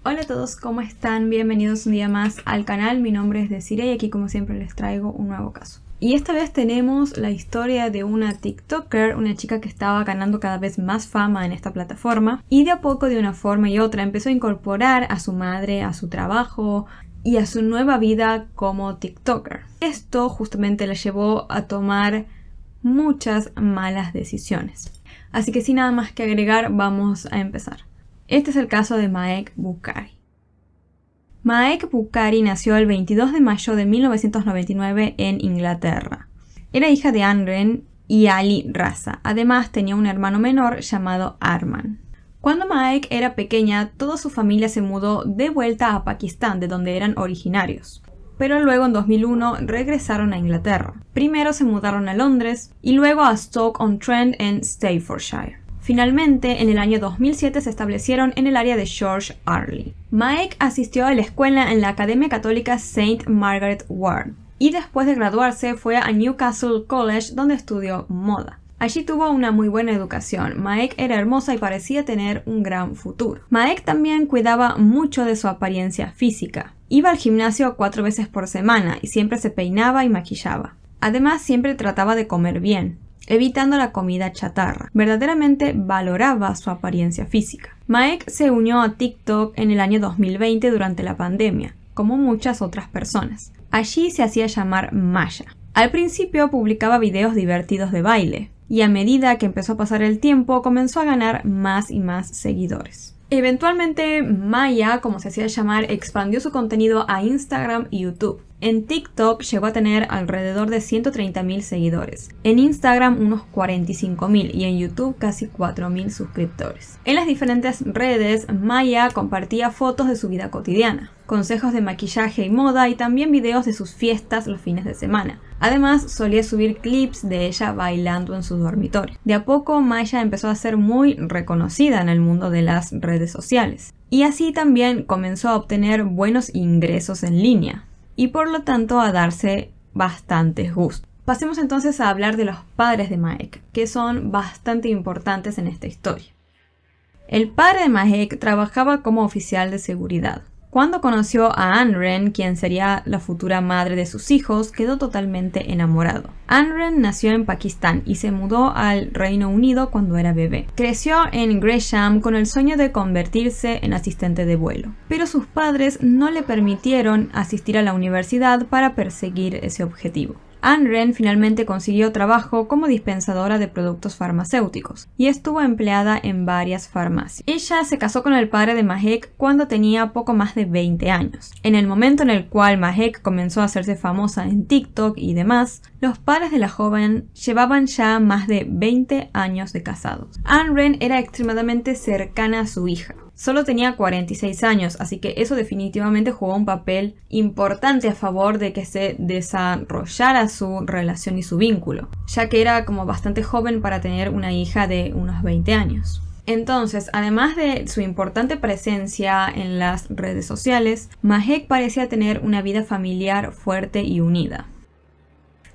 Hola a todos, ¿cómo están? Bienvenidos un día más al canal. Mi nombre es Desiree y aquí como siempre les traigo un nuevo caso. Y esta vez tenemos la historia de una TikToker, una chica que estaba ganando cada vez más fama en esta plataforma y de a poco, de una forma y otra, empezó a incorporar a su madre a su trabajo y a su nueva vida como TikToker. Esto justamente la llevó a tomar muchas malas decisiones. Así que sin nada más que agregar, vamos a empezar. Este es el caso de Mahek Bukhari. Mahek Bukhari nació el 22 de mayo de 1999 en Inglaterra. Era hija de Anren y Ali Raza. Además tenía un hermano menor llamado Arman. Cuando Mahek era pequeña, toda su familia se mudó de vuelta a Pakistán, de donde eran originarios. Pero luego en 2001 regresaron a Inglaterra. Primero se mudaron a Londres y luego a Stoke-on-Trent en Staffordshire. Finalmente, en el año 2007 se establecieron en el área de George Arley. Mahek asistió a la escuela en la Academia Católica St. Margaret Ward y después de graduarse fue a Newcastle College, donde estudió moda. Allí tuvo una muy buena educación. Mahek era hermosa y parecía tener un gran futuro. Mahek también cuidaba mucho de su apariencia física. Iba al gimnasio 4 veces por semana y siempre se peinaba y maquillaba. Además, siempre trataba de comer bien, evitando la comida chatarra. Verdaderamente valoraba su apariencia física. Mahek se unió a TikTok en el año 2020 durante la pandemia, como muchas otras personas. Allí se hacía llamar Maya. Al principio publicaba videos divertidos de baile, y a medida que empezó a pasar el tiempo comenzó a ganar más y más seguidores. Eventualmente, Maya, como se hacía llamar, expandió su contenido a Instagram y YouTube. En TikTok llegó a tener alrededor de 130.000 seguidores, en Instagram unos 45.000 y en YouTube casi 4.000 suscriptores. En las diferentes redes, Maya compartía fotos de su vida cotidiana, consejos de maquillaje y moda y también videos de sus fiestas los fines de semana. Además, solía subir clips de ella bailando en su dormitorio. De a poco, Maya empezó a ser muy reconocida en el mundo de las redes sociales. Y así también comenzó a obtener buenos ingresos en línea y por lo tanto a darse bastantes gustos. Pasemos entonces a hablar de los padres de Mahek, que son bastante importantes en esta historia. El padre de Mahek trabajaba como oficial de seguridad. Cuando conoció a Anren, quien sería la futura madre de sus hijos, quedó totalmente enamorado. Anren nació en Pakistán y se mudó al Reino Unido cuando era bebé. Creció en Gresham con el sueño de convertirse en asistente de vuelo, pero sus padres no le permitieron asistir a la universidad para perseguir ese objetivo. Anren finalmente consiguió trabajo como dispensadora de productos farmacéuticos y estuvo empleada en varias farmacias. Ella se casó con el padre de Mahek cuando tenía poco más de 20 años. En el momento en el cual Mahek comenzó a hacerse famosa en TikTok y demás, los padres de la joven llevaban ya más de 20 años de casados. Anren era extremadamente cercana a su hija. Solo tenía 46 años, así que eso definitivamente jugó un papel importante a favor de que se desarrollara su relación y su vínculo, ya que era como bastante joven para tener una hija de unos 20 años. Entonces, además de su importante presencia en las redes sociales, Mahek parecía tener una vida familiar fuerte y unida.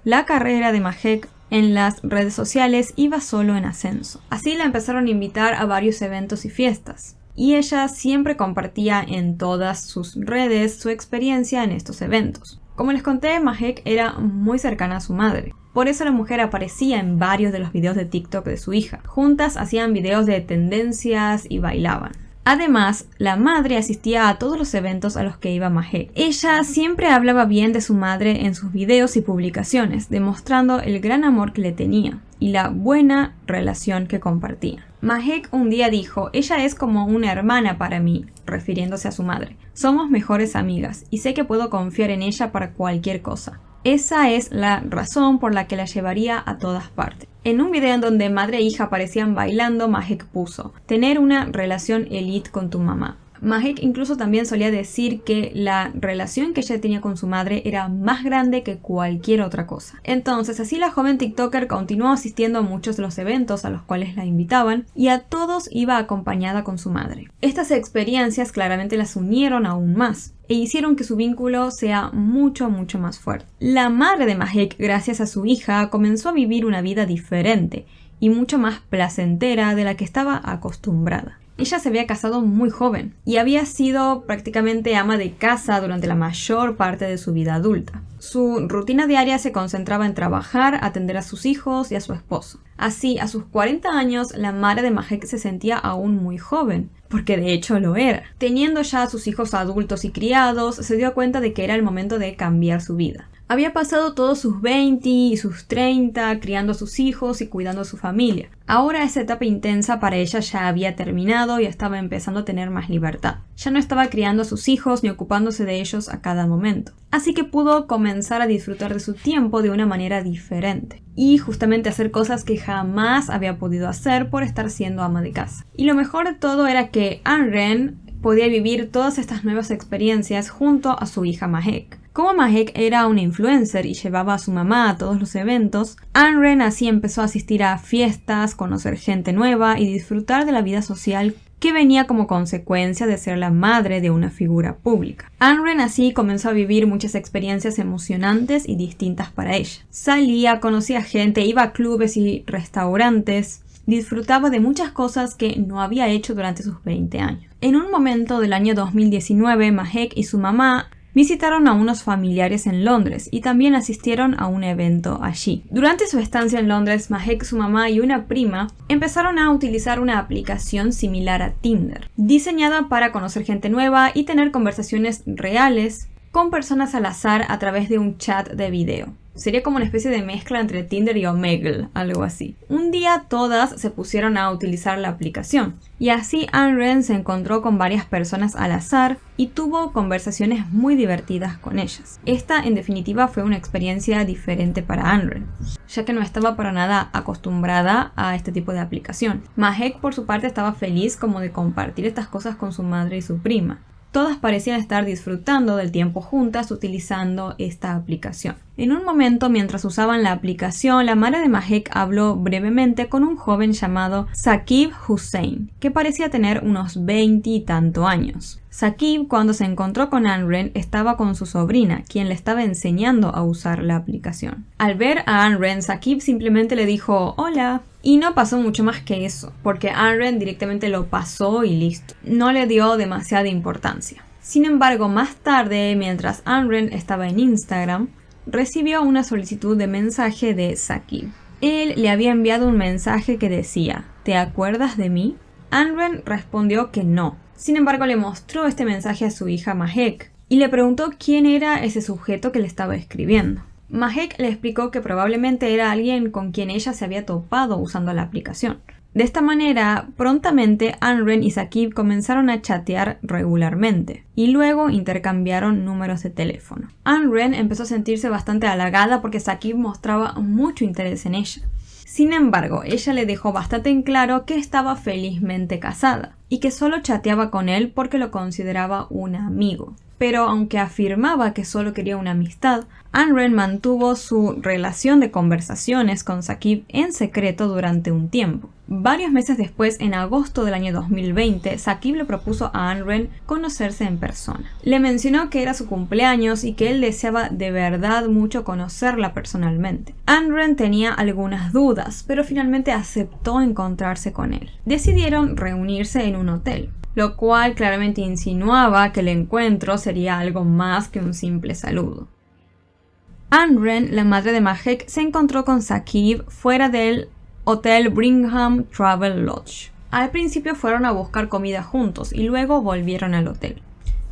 La carrera de Mahek en las redes sociales iba solo en ascenso. Así la empezaron a invitar a varios eventos y fiestas. Y ella siempre compartía en todas sus redes su experiencia en estos eventos. Como les conté, Mahek era muy cercana a su madre. Por eso la mujer aparecía en varios de los videos de TikTok de su hija. Juntas hacían videos de tendencias y bailaban. Además, la madre asistía a todos los eventos a los que iba Mahek. Ella siempre hablaba bien de su madre en sus videos y publicaciones, demostrando el gran amor que le tenía y la buena relación que compartía. Mahek un día dijo: "Ella es como una hermana para mí", refiriéndose a su madre. "Somos mejores amigas y sé que puedo confiar en ella para cualquier cosa". Esa es la razón por la que la llevaría a todas partes. En un video en donde madre e hija aparecían bailando, Mahek puso: "Tener una relación elite con tu mamá". Mahek incluso también solía decir que la relación que ella tenía con su madre era más grande que cualquier otra cosa. Entonces, así la joven TikToker continuó asistiendo a muchos de los eventos a los cuales la invitaban y a todos iba acompañada con su madre. Estas experiencias claramente las unieron aún más e hicieron que su vínculo sea mucho más fuerte. La madre de Mahek, gracias a su hija, comenzó a vivir una vida diferente y mucho más placentera de la que estaba acostumbrada. Ella se había casado muy joven y había sido prácticamente ama de casa durante la mayor parte de su vida adulta. Su rutina diaria se concentraba en trabajar, atender a sus hijos y a su esposo. Así, a sus 40 años, la madre de Mahek se sentía aún muy joven, porque de hecho lo era. Teniendo ya a sus hijos adultos y criados, se dio cuenta de que era el momento de cambiar su vida. Había pasado todos sus 20 y sus 30 criando a sus hijos y cuidando a su familia. Ahora esa etapa intensa para ella ya había terminado y estaba empezando a tener más libertad. Ya no estaba criando a sus hijos ni ocupándose de ellos a cada momento. Así que pudo comenzar a disfrutar de su tiempo de una manera diferente. Y justamente hacer cosas que jamás había podido hacer por estar siendo ama de casa. Y lo mejor de todo era que Anren podía vivir todas estas nuevas experiencias junto a su hija Mahek. Como Mahek era una influencer y llevaba a su mamá a todos los eventos, Anren así empezó a asistir a fiestas, conocer gente nueva y disfrutar de la vida social que venía como consecuencia de ser la madre de una figura pública. Anren así comenzó a vivir muchas experiencias emocionantes y distintas para ella. Salía, conocía gente, iba a clubes y restaurantes. Disfrutaba de muchas cosas que no había hecho durante sus 20 años. En un momento del año 2019, Mahek y su mamá visitaron a unos familiares en Londres y también asistieron a un evento allí. Durante su estancia en Londres, Mahek, su mamá y una prima empezaron a utilizar una aplicación similar a Tinder, diseñada para conocer gente nueva y tener conversaciones reales con personas al azar a través de un chat de video. Sería como una especie de mezcla entre Tinder y Omegle, algo así. Un día todas se pusieron a utilizar la aplicación y así Anren se encontró con varias personas al azar y tuvo conversaciones muy divertidas con ellas. Esta en definitiva fue una experiencia diferente para Anren, ya que no estaba para nada acostumbrada a este tipo de aplicación. Mahek por su parte estaba feliz como de compartir estas cosas con su madre y su prima. Todas parecían estar disfrutando del tiempo juntas utilizando esta aplicación. En un momento, mientras usaban la aplicación, la madre de Mahek habló brevemente con un joven llamado Saqib Hussein, que parecía tener unos 20 y tanto años. Saqib, cuando se encontró con Anren, estaba con su sobrina, quien le estaba enseñando a usar la aplicación. Al ver a Anren, Saqib simplemente le dijo «Hola». Y no pasó mucho más que eso, porque Anren directamente lo pasó y listo. No le dio demasiada importancia. Sin embargo, más tarde, mientras Anren estaba en Instagram, recibió una solicitud de mensaje de Saqib. Él le había enviado un mensaje que decía «¿Te acuerdas de mí?». Anren respondió que no. Sin embargo, le mostró este mensaje a su hija Mahek y le preguntó quién era ese sujeto que le estaba escribiendo. Mahek le explicó que probablemente era alguien con quien ella se había topado usando la aplicación. De esta manera, prontamente Anren y Saqib comenzaron a chatear regularmente y luego intercambiaron números de teléfono. Anren empezó a sentirse bastante halagada porque Saqib mostraba mucho interés en ella. Sin embargo, ella le dejó bastante en claro que estaba felizmente casada y que solo chateaba con él porque lo consideraba un amigo. Pero aunque afirmaba que solo quería una amistad, Anren mantuvo su relación de conversaciones con Saqib en secreto durante un tiempo. Varios meses después, en agosto del año 2020, Saqib le propuso a Anren conocerse en persona. Le mencionó que era su cumpleaños y que él deseaba de verdad mucho conocerla personalmente. Anren tenía algunas dudas, pero finalmente aceptó encontrarse con él. Decidieron reunirse en un hotel, lo cual claramente insinuaba que el encuentro sería algo más que un simple saludo. Anren, la madre de Mahek, se encontró con Saqib fuera del Hotel Brigham Travel Lodge. Al principio fueron a buscar comida juntos y luego volvieron al hotel,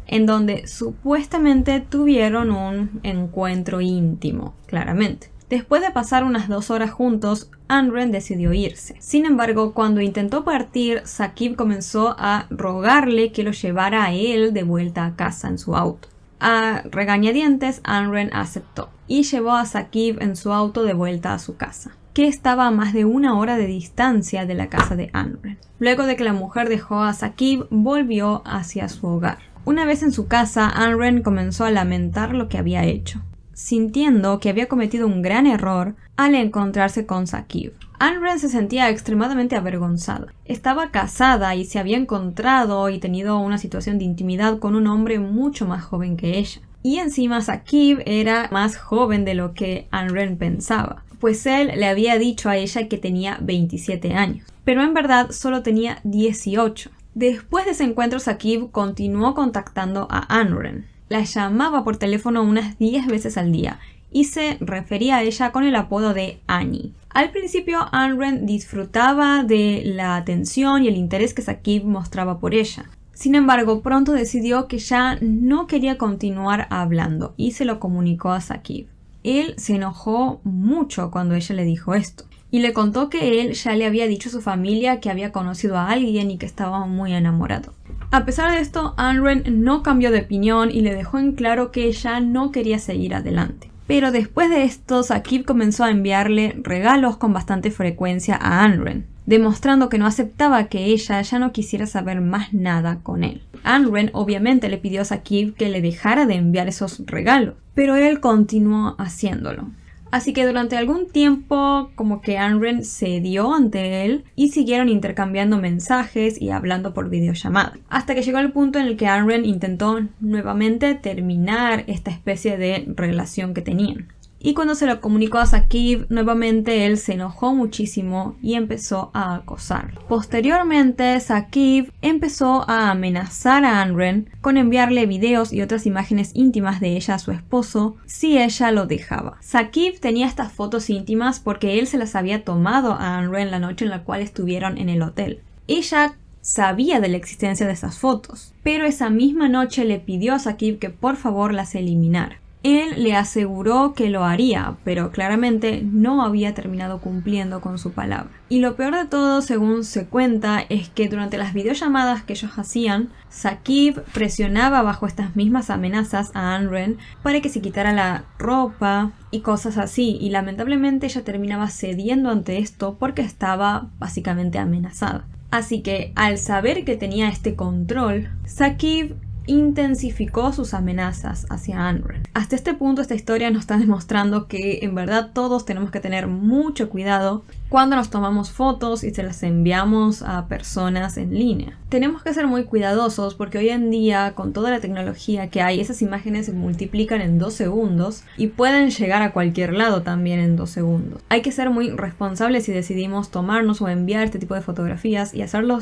en donde supuestamente tuvieron un encuentro íntimo, claramente. Después de pasar unas 2 horas juntos, Anren decidió irse. Sin embargo, cuando intentó partir, Saqib comenzó a rogarle que lo llevara a él de vuelta a casa en su auto. A regañadientes, Anren aceptó y llevó a Saqib en su auto de vuelta a su casa, que estaba a más de 1 hora de distancia de la casa de Anren. Luego de que la mujer dejó a Saqib, volvió hacia su hogar. Una vez en su casa, Anren comenzó a lamentar lo que había hecho, sintiendo que había cometido un gran error al encontrarse con Saqib. Anren se sentía extremadamente avergonzada. Estaba casada y se había encontrado y tenido una situación de intimidad con un hombre mucho más joven que ella. Y encima Saqib era más joven de lo que Anren pensaba, pues él le había dicho a ella que tenía 27 años, pero en verdad solo tenía 18. Después de ese encuentro, Saqib continuó contactando a Anren. La llamaba por teléfono unas 10 veces al día y se refería a ella con el apodo de Annie. Al principio, Anren disfrutaba de la atención y el interés que Saqib mostraba por ella. Sin embargo, pronto decidió que ya no quería continuar hablando y se lo comunicó a Saqib. Él se enojó mucho cuando ella le dijo esto y le contó que él ya le había dicho a su familia que había conocido a alguien y que estaba muy enamorado. A pesar de esto, Anren no cambió de opinión y le dejó en claro que ella no quería seguir adelante. Pero después de esto, Saqib comenzó a enviarle regalos con bastante frecuencia a Anren, demostrando que no aceptaba que ella ya no quisiera saber más nada con él. Anren obviamente le pidió a Saqib que le dejara de enviar esos regalos, pero él continuó haciéndolo. Así que durante algún tiempo como que Anren cedió ante él y siguieron intercambiando mensajes y hablando por videollamada. Hasta que llegó el punto en el que Anren intentó nuevamente terminar esta especie de relación que tenían. Y cuando se lo comunicó a Saqib, nuevamente él se enojó muchísimo y empezó a acosarlo. Posteriormente, Saqib empezó a amenazar a Anren con enviarle videos y otras imágenes íntimas de ella a su esposo si ella lo dejaba. Saqib tenía estas fotos íntimas porque él se las había tomado a Anren la noche en la cual estuvieron en el hotel. Ella sabía de la existencia de esas fotos, pero esa misma noche le pidió a Saqib que por favor las eliminara. Él le aseguró que lo haría, pero claramente no había terminado cumpliendo con su palabra. Y lo peor de todo, según se cuenta, es que durante las videollamadas que ellos hacían, Saqib presionaba bajo estas mismas amenazas a Anren para que se quitara la ropa y cosas así. Y lamentablemente ella terminaba cediendo ante esto porque estaba básicamente amenazada. Así que al saber que tenía este control, Saqib intensificó sus amenazas hacia Anren. Hasta este punto esta historia nos está demostrando que en verdad todos tenemos que tener mucho cuidado cuando nos tomamos fotos y se las enviamos a personas en línea. Tenemos que ser muy cuidadosos porque hoy en día con toda la tecnología que hay, esas imágenes se multiplican en 2 segundos y pueden llegar a cualquier lado también en 2 segundos. Hay que ser muy responsables si decidimos tomarnos o enviar este tipo de fotografías y hacerlo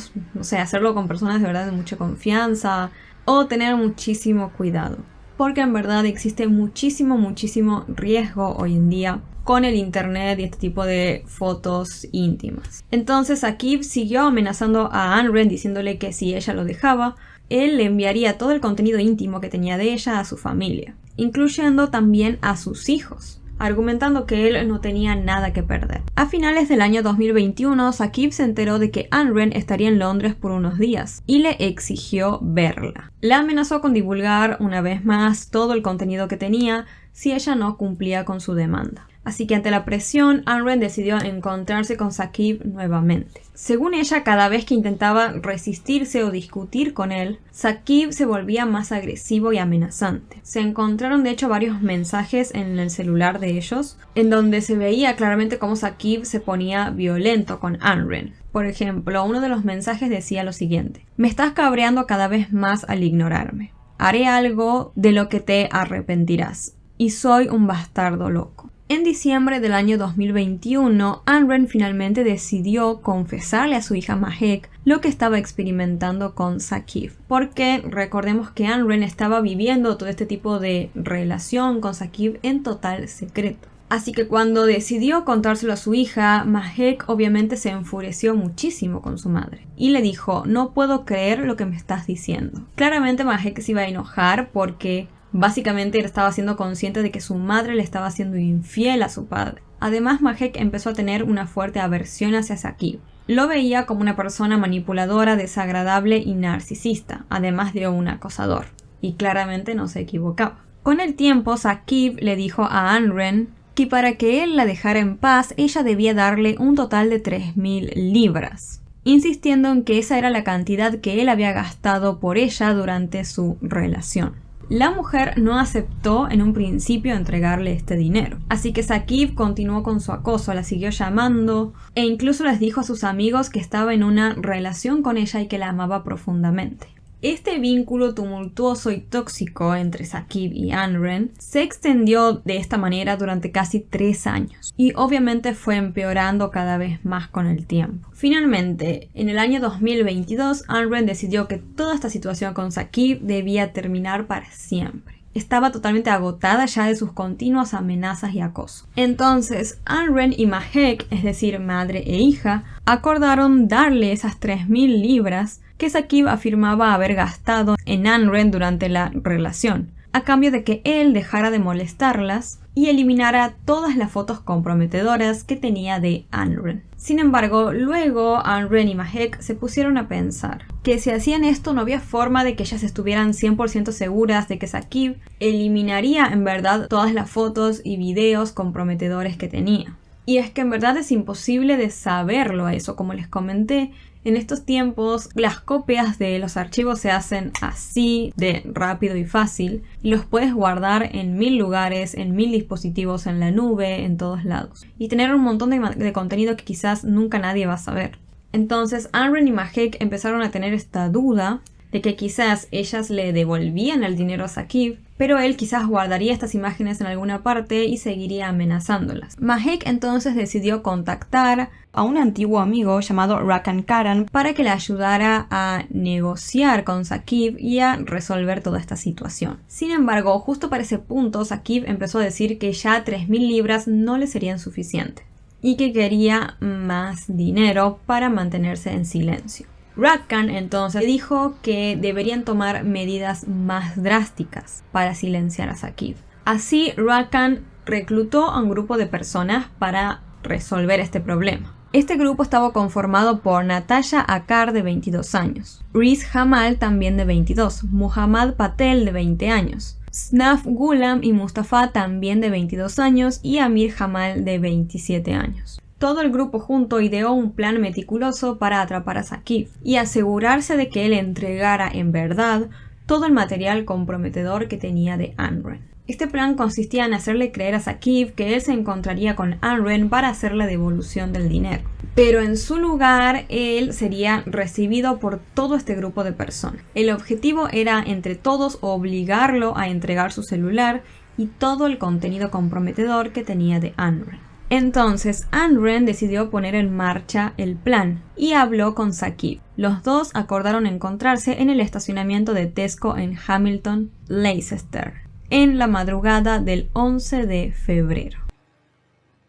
con personas de verdad de mucha confianza, o tener muchísimo cuidado, porque en verdad existe muchísimo riesgo hoy en día con el internet y este tipo de fotos íntimas. Entonces Saqib siguió amenazando a Anren diciéndole que si ella lo dejaba, él le enviaría todo el contenido íntimo que tenía de ella a su familia, incluyendo también a sus hijos, argumentando que él no tenía nada que perder. A finales del año 2021, Saqib se enteró de que Anren estaría en Londres por unos días y le exigió verla. La amenazó con divulgar una vez más todo el contenido que tenía si ella no cumplía con su demanda. Así que ante la presión, Anren decidió encontrarse con Saqib nuevamente. Según ella, cada vez que intentaba resistirse o discutir con él, Saqib se volvía más agresivo y amenazante. Se encontraron de hecho varios mensajes en el celular de ellos, en donde se veía claramente cómo Saqib se ponía violento con Anren. Por ejemplo, uno de los mensajes decía lo siguiente: "Me estás cabreando cada vez más al ignorarme. Haré algo de lo que te arrepentirás. Y soy un bastardo loco". En diciembre del año 2021, Anren finalmente decidió confesarle a su hija Mahek lo que estaba experimentando con Saqib, porque recordemos que Anren estaba viviendo todo este tipo de relación con Saqib en total secreto. Así que cuando decidió contárselo a su hija, Mahek obviamente se enfureció muchísimo con su madre y le dijo: "No puedo creer lo que me estás diciendo". Claramente Mahek se iba a enojar porque básicamente él estaba siendo consciente de que su madre le estaba siendo infiel a su padre. Además, Mahek empezó a tener una fuerte aversión hacia Saqib. Lo veía como una persona manipuladora, desagradable y narcisista, además de un acosador. Y claramente no se equivocaba. Con el tiempo, Saqib le dijo a Anren que para que él la dejara en paz, ella debía darle un total de 3.000 libras, insistiendo en que esa era la cantidad que él había gastado por ella durante su relación. La mujer no aceptó en un principio entregarle este dinero, así que Saqib continuó con su acoso, la siguió llamando e incluso les dijo a sus amigos que estaba en una relación con ella y que la amaba profundamente. Este vínculo tumultuoso y tóxico entre Saqib y Anren se extendió de esta manera durante casi 3 años y obviamente fue empeorando cada vez más con el tiempo. Finalmente, en el año 2022, Anren decidió que toda esta situación con Saqib debía terminar para siempre. Estaba totalmente agotada ya de sus continuas amenazas y acoso. Entonces, Anren y Mahek, es decir, madre e hija, acordaron darle esas 3.000 libras que Saqib afirmaba haber gastado en Anren durante la relación, a cambio de que él dejara de molestarlas y eliminara todas las fotos comprometedoras que tenía de Anren. Sin embargo, luego Anren y Mahek se pusieron a pensar que si hacían esto no había forma de que ellas estuvieran 100% seguras de que Saqib eliminaría en verdad todas las fotos y videos comprometedores que tenía. Y es que en verdad es imposible de saberlo eso, como les comenté. En estos tiempos las copias de los archivos se hacen así de rápido y fácil y los puedes guardar en 1000 lugares, en 1000 dispositivos, en la nube, en todos lados y tener un montón de contenido que quizás nunca nadie va a saber. Entonces Anren y Mahek empezaron a tener esta duda de que quizás ellas le devolvían el dinero a Saqib, pero él quizás guardaría estas imágenes en alguna parte y seguiría amenazándolas. Mahek entonces decidió contactar a un antiguo amigo llamado Rakan Karan para que le ayudara a negociar con Saqib y a resolver toda esta situación. Sin embargo, justo para ese punto, Saqib empezó a decir que ya 3.000 libras no le serían suficientes y que quería más dinero para mantenerse en silencio. Rakan entonces dijo que deberían tomar medidas más drásticas para silenciar a Saqib. Así, Rakan reclutó a un grupo de personas para resolver este problema. Este grupo estaba conformado por Natasha Akar, de 22 años, Riz Jamal, también de 22, Muhammad Patel, de 20 años, Snaf Ghulam y Mustafa, también de 22 años, y Amir Jamal, de 27 años. Todo el grupo junto ideó un plan meticuloso para atrapar a Saqib y asegurarse de que él entregara en verdad todo el material comprometedor que tenía de Anren. Este plan consistía en hacerle creer a Saqib que él se encontraría con Anren para hacer la devolución del dinero. Pero en su lugar, él sería recibido por todo este grupo de personas. El objetivo era entre todos obligarlo a entregar su celular y todo el contenido comprometedor que tenía de Anren. Entonces Anren decidió poner en marcha el plan y habló con Saqib. Los dos acordaron encontrarse en el estacionamiento de Tesco en Hamilton, Leicester, en la madrugada del 11 de febrero.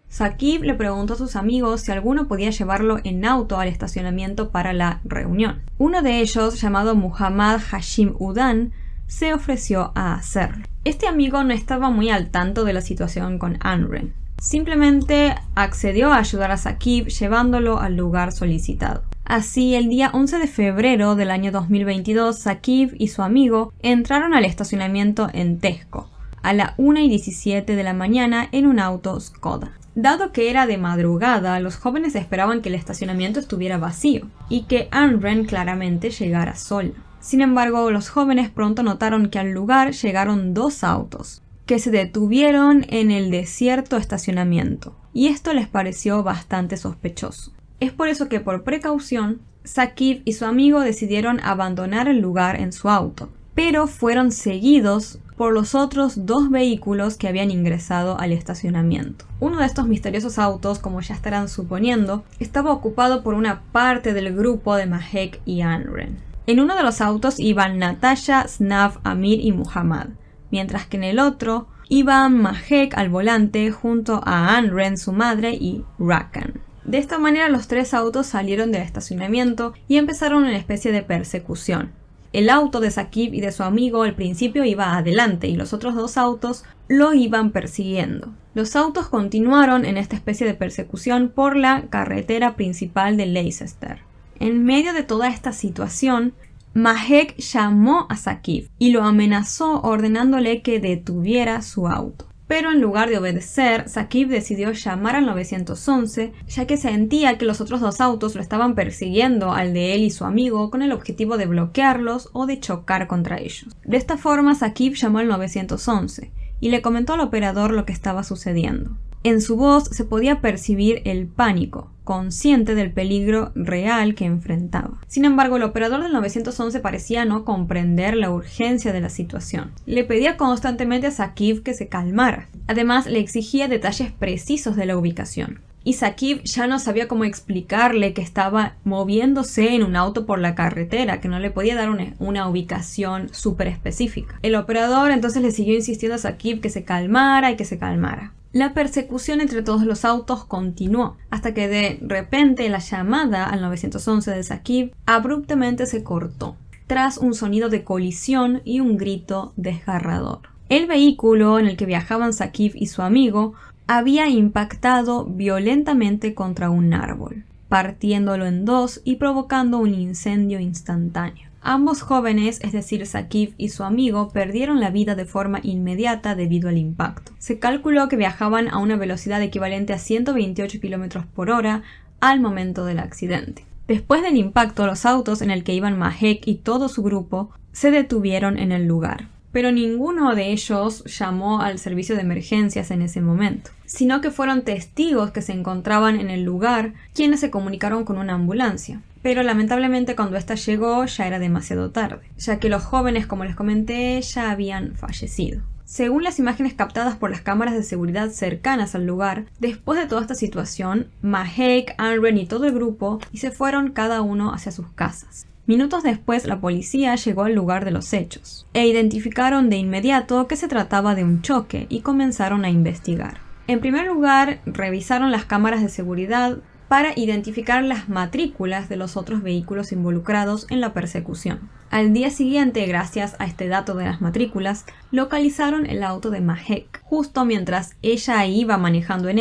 Saqib le preguntó a sus amigos si alguno podía llevarlo en auto al estacionamiento para la reunión. Uno de ellos, llamado Muhammad Hashim Udan, se ofreció a hacerlo. Este amigo no estaba muy al tanto de la situación con Anren. Simplemente accedió a ayudar a Saqib llevándolo al lugar solicitado. Así, el día 11 de febrero del año 2022, Saqib y su amigo entraron al estacionamiento en Tesco a la 1:17 de la mañana en un auto Skoda. Dado que era de madrugada, los jóvenes esperaban que el estacionamiento estuviera vacío y que Anren claramente llegara sola. Sin embargo, los jóvenes pronto notaron que al lugar llegaron 2 autos que se detuvieron en el desierto estacionamiento, y esto les pareció bastante sospechoso. Es por eso que, por precaución, Saqib y su amigo decidieron abandonar el lugar en su auto, pero fueron seguidos por los otros 2 vehículos que habían ingresado al estacionamiento. Uno de estos misteriosos autos, como ya estarán suponiendo, estaba ocupado por una parte del grupo de Mahek y Anren. En uno de los autos iban Natasha, Snaf, Amir y Muhammad, mientras que en el otro iban Mahek al volante junto a Anren, su madre, y Rakan. De esta manera los 3 autos salieron del estacionamiento y empezaron una especie de persecución. El auto de Saqib y de su amigo al principio iba adelante y los otros 2 autos lo iban persiguiendo. Los autos continuaron en esta especie de persecución por la carretera principal de Leicester. En medio de toda esta situación, Mahek llamó a Saqib y lo amenazó ordenándole que detuviera su auto. Pero en lugar de obedecer, Saqib decidió llamar al 911, ya que sentía que los otros 2 autos lo estaban persiguiendo al de él y su amigo con el objetivo de bloquearlos o de chocar contra ellos. De esta forma, Saqib llamó al 911 y le comentó al operador lo que estaba sucediendo. En su voz se podía percibir el pánico, consciente del peligro real que enfrentaba. Sin embargo, el operador del 911 parecía no comprender la urgencia de la situación. Le pedía constantemente a Saqib que se calmara. Además, le exigía detalles precisos de la ubicación. Y Saqib ya no sabía cómo explicarle que estaba moviéndose en un auto por la carretera, que no le podía dar una ubicación súper específica. El operador entonces le siguió insistiendo a Saqib que se calmara y que se calmara. La persecución entre todos los autos continuó, hasta que de repente la llamada al 911 de Saqib abruptamente se cortó, tras un sonido de colisión y un grito desgarrador. El vehículo en el que viajaban Saqib y su amigo había impactado violentamente contra un árbol, partiéndolo en dos y provocando un incendio instantáneo. Ambos jóvenes, es decir, Saqib y su amigo, perdieron la vida de forma inmediata debido al impacto. Se calculó que viajaban a una velocidad equivalente a 128 km por hora al momento del accidente. Después del impacto, los autos en el que iban Mahek y todo su grupo se detuvieron en el lugar. Pero ninguno de ellos llamó al servicio de emergencias en ese momento, sino que fueron testigos que se encontraban en el lugar quienes se comunicaron con una ambulancia. Pero lamentablemente cuando ésta llegó ya era demasiado tarde, ya que los jóvenes, como les comenté, ya habían fallecido. Según las imágenes captadas por las cámaras de seguridad cercanas al lugar, después de toda esta situación, Mahek, Anren y todo el grupo se fueron cada uno hacia sus casas. Minutos después, la policía llegó al lugar de los hechos e identificaron de inmediato que se trataba de un choque y comenzaron a investigar. En primer lugar, revisaron las cámaras de seguridad para identificar las matrículas de los otros vehículos involucrados en la persecución. Al día siguiente, gracias a este dato de las matrículas, localizaron el auto de Mahek, justo mientras ella iba manejando en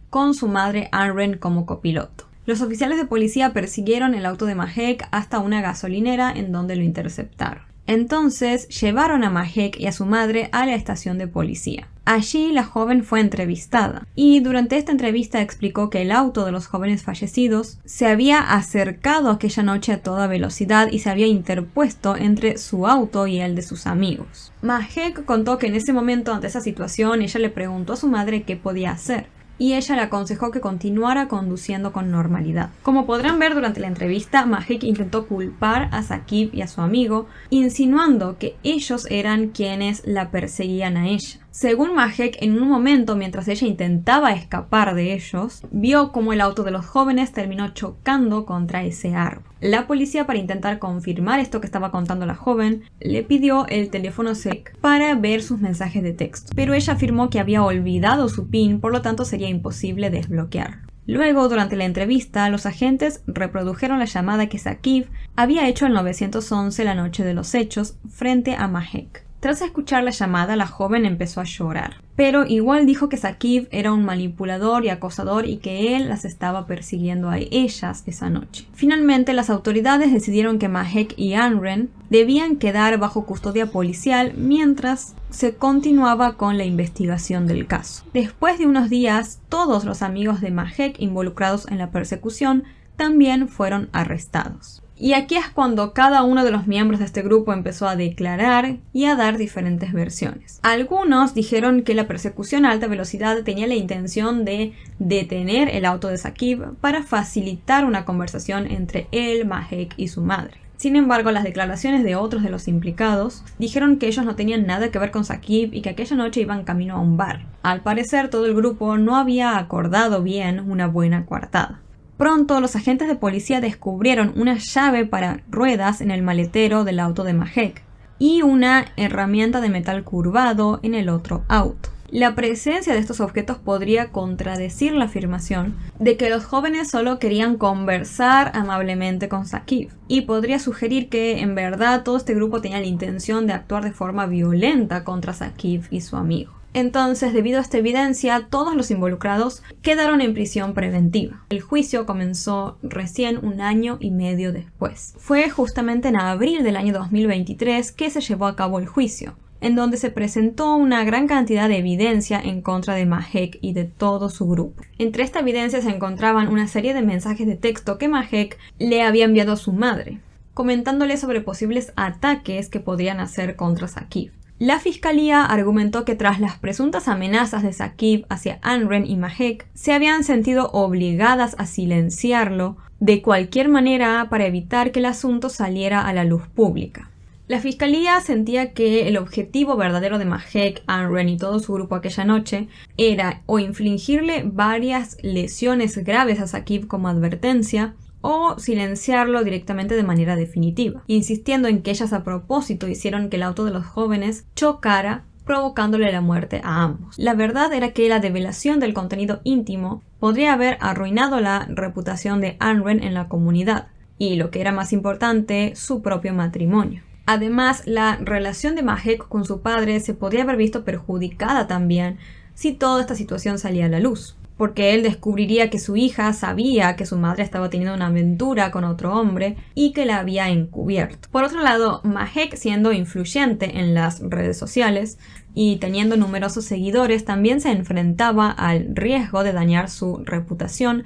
con su madre Anren como copiloto. Los oficiales de policía persiguieron el auto de Mahek hasta una gasolinera en donde lo interceptaron. Entonces llevaron a Mahek y a su madre a la estación de policía. Allí la joven fue entrevistada y durante esta entrevista explicó que el auto de los jóvenes fallecidos se había acercado aquella noche a toda velocidad y se había interpuesto entre su auto y el de sus amigos. Mahek contó que en ese momento, ante esa situación, ella le preguntó a su madre qué podía hacer, y ella le aconsejó que continuara conduciendo con normalidad. Como podrán ver durante la entrevista, Mahek intentó culpar a Saqib y a su amigo, insinuando que ellos eran quienes la perseguían a ella. Según Mahek, en un momento, mientras ella intentaba escapar de ellos, vio cómo el auto de los jóvenes terminó chocando contra ese árbol. La policía, para intentar confirmar esto que estaba contando la joven, le pidió el teléfono SEC para ver sus mensajes de texto, pero ella afirmó que había olvidado su PIN, por lo tanto sería imposible desbloquearlo. Luego, durante la entrevista, los agentes reprodujeron la llamada que Saqib había hecho al 911 la noche de los hechos frente a Mahek. Tras escuchar la llamada, la joven empezó a llorar, pero igual dijo que Saqib era un manipulador y acosador y que él las estaba persiguiendo a ellas esa noche. Finalmente, las autoridades decidieron que Mahek y Anren debían quedar bajo custodia policial mientras se continuaba con la investigación del caso. Después de unos días, todos los amigos de Mahek involucrados en la persecución también fueron arrestados. Y aquí es cuando cada uno de los miembros de este grupo empezó a declarar y a dar diferentes versiones. Algunos dijeron que la persecución a alta velocidad tenía la intención de detener el auto de Saqib para facilitar una conversación entre él, Mahek y su madre. Sin embargo, las declaraciones de otros de los implicados dijeron que ellos no tenían nada que ver con Saqib y que aquella noche iban camino a un bar. Al parecer, todo el grupo no había acordado bien una buena coartada. Pronto, los agentes de policía descubrieron una llave para ruedas en el maletero del auto de Mahek y una herramienta de metal curvado en el otro auto. La presencia de estos objetos podría contradecir la afirmación de que los jóvenes solo querían conversar amablemente con Saqib, y podría sugerir que en verdad todo este grupo tenía la intención de actuar de forma violenta contra Saqib y su amigo. Entonces, debido a esta evidencia, todos los involucrados quedaron en prisión preventiva. El juicio comenzó recién 1 año y medio después. Fue justamente en abril del año 2023 que se llevó a cabo el juicio, en donde se presentó una gran cantidad de evidencia en contra de Mahek y de todo su grupo. Entre esta evidencia se encontraban una serie de mensajes de texto que Mahek le había enviado a su madre, comentándole sobre posibles ataques que podrían hacer contra Saqib. La fiscalía argumentó que tras las presuntas amenazas de Saqib hacia Amren y Mahek, se habían sentido obligadas a silenciarlo de cualquier manera para evitar que el asunto saliera a la luz pública. La fiscalía sentía que el objetivo verdadero de Mahek, Amren y todo su grupo aquella noche era o infligirle varias lesiones graves a Saqib como advertencia, o silenciarlo directamente de manera definitiva, insistiendo en que ellas a propósito hicieron que el auto de los jóvenes chocara, provocándole la muerte a ambos. La verdad era que la develación del contenido íntimo podría haber arruinado la reputación de Amren en la comunidad, y lo que era más importante, su propio matrimonio. Además, la relación de Mahek con su padre se podría haber visto perjudicada también si toda esta situación salía a la luz, porque él descubriría que su hija sabía que su madre estaba teniendo una aventura con otro hombre y que la había encubierto. Por otro lado, Mahek, siendo influyente en las redes sociales y teniendo numerosos seguidores, también se enfrentaba al riesgo de dañar su reputación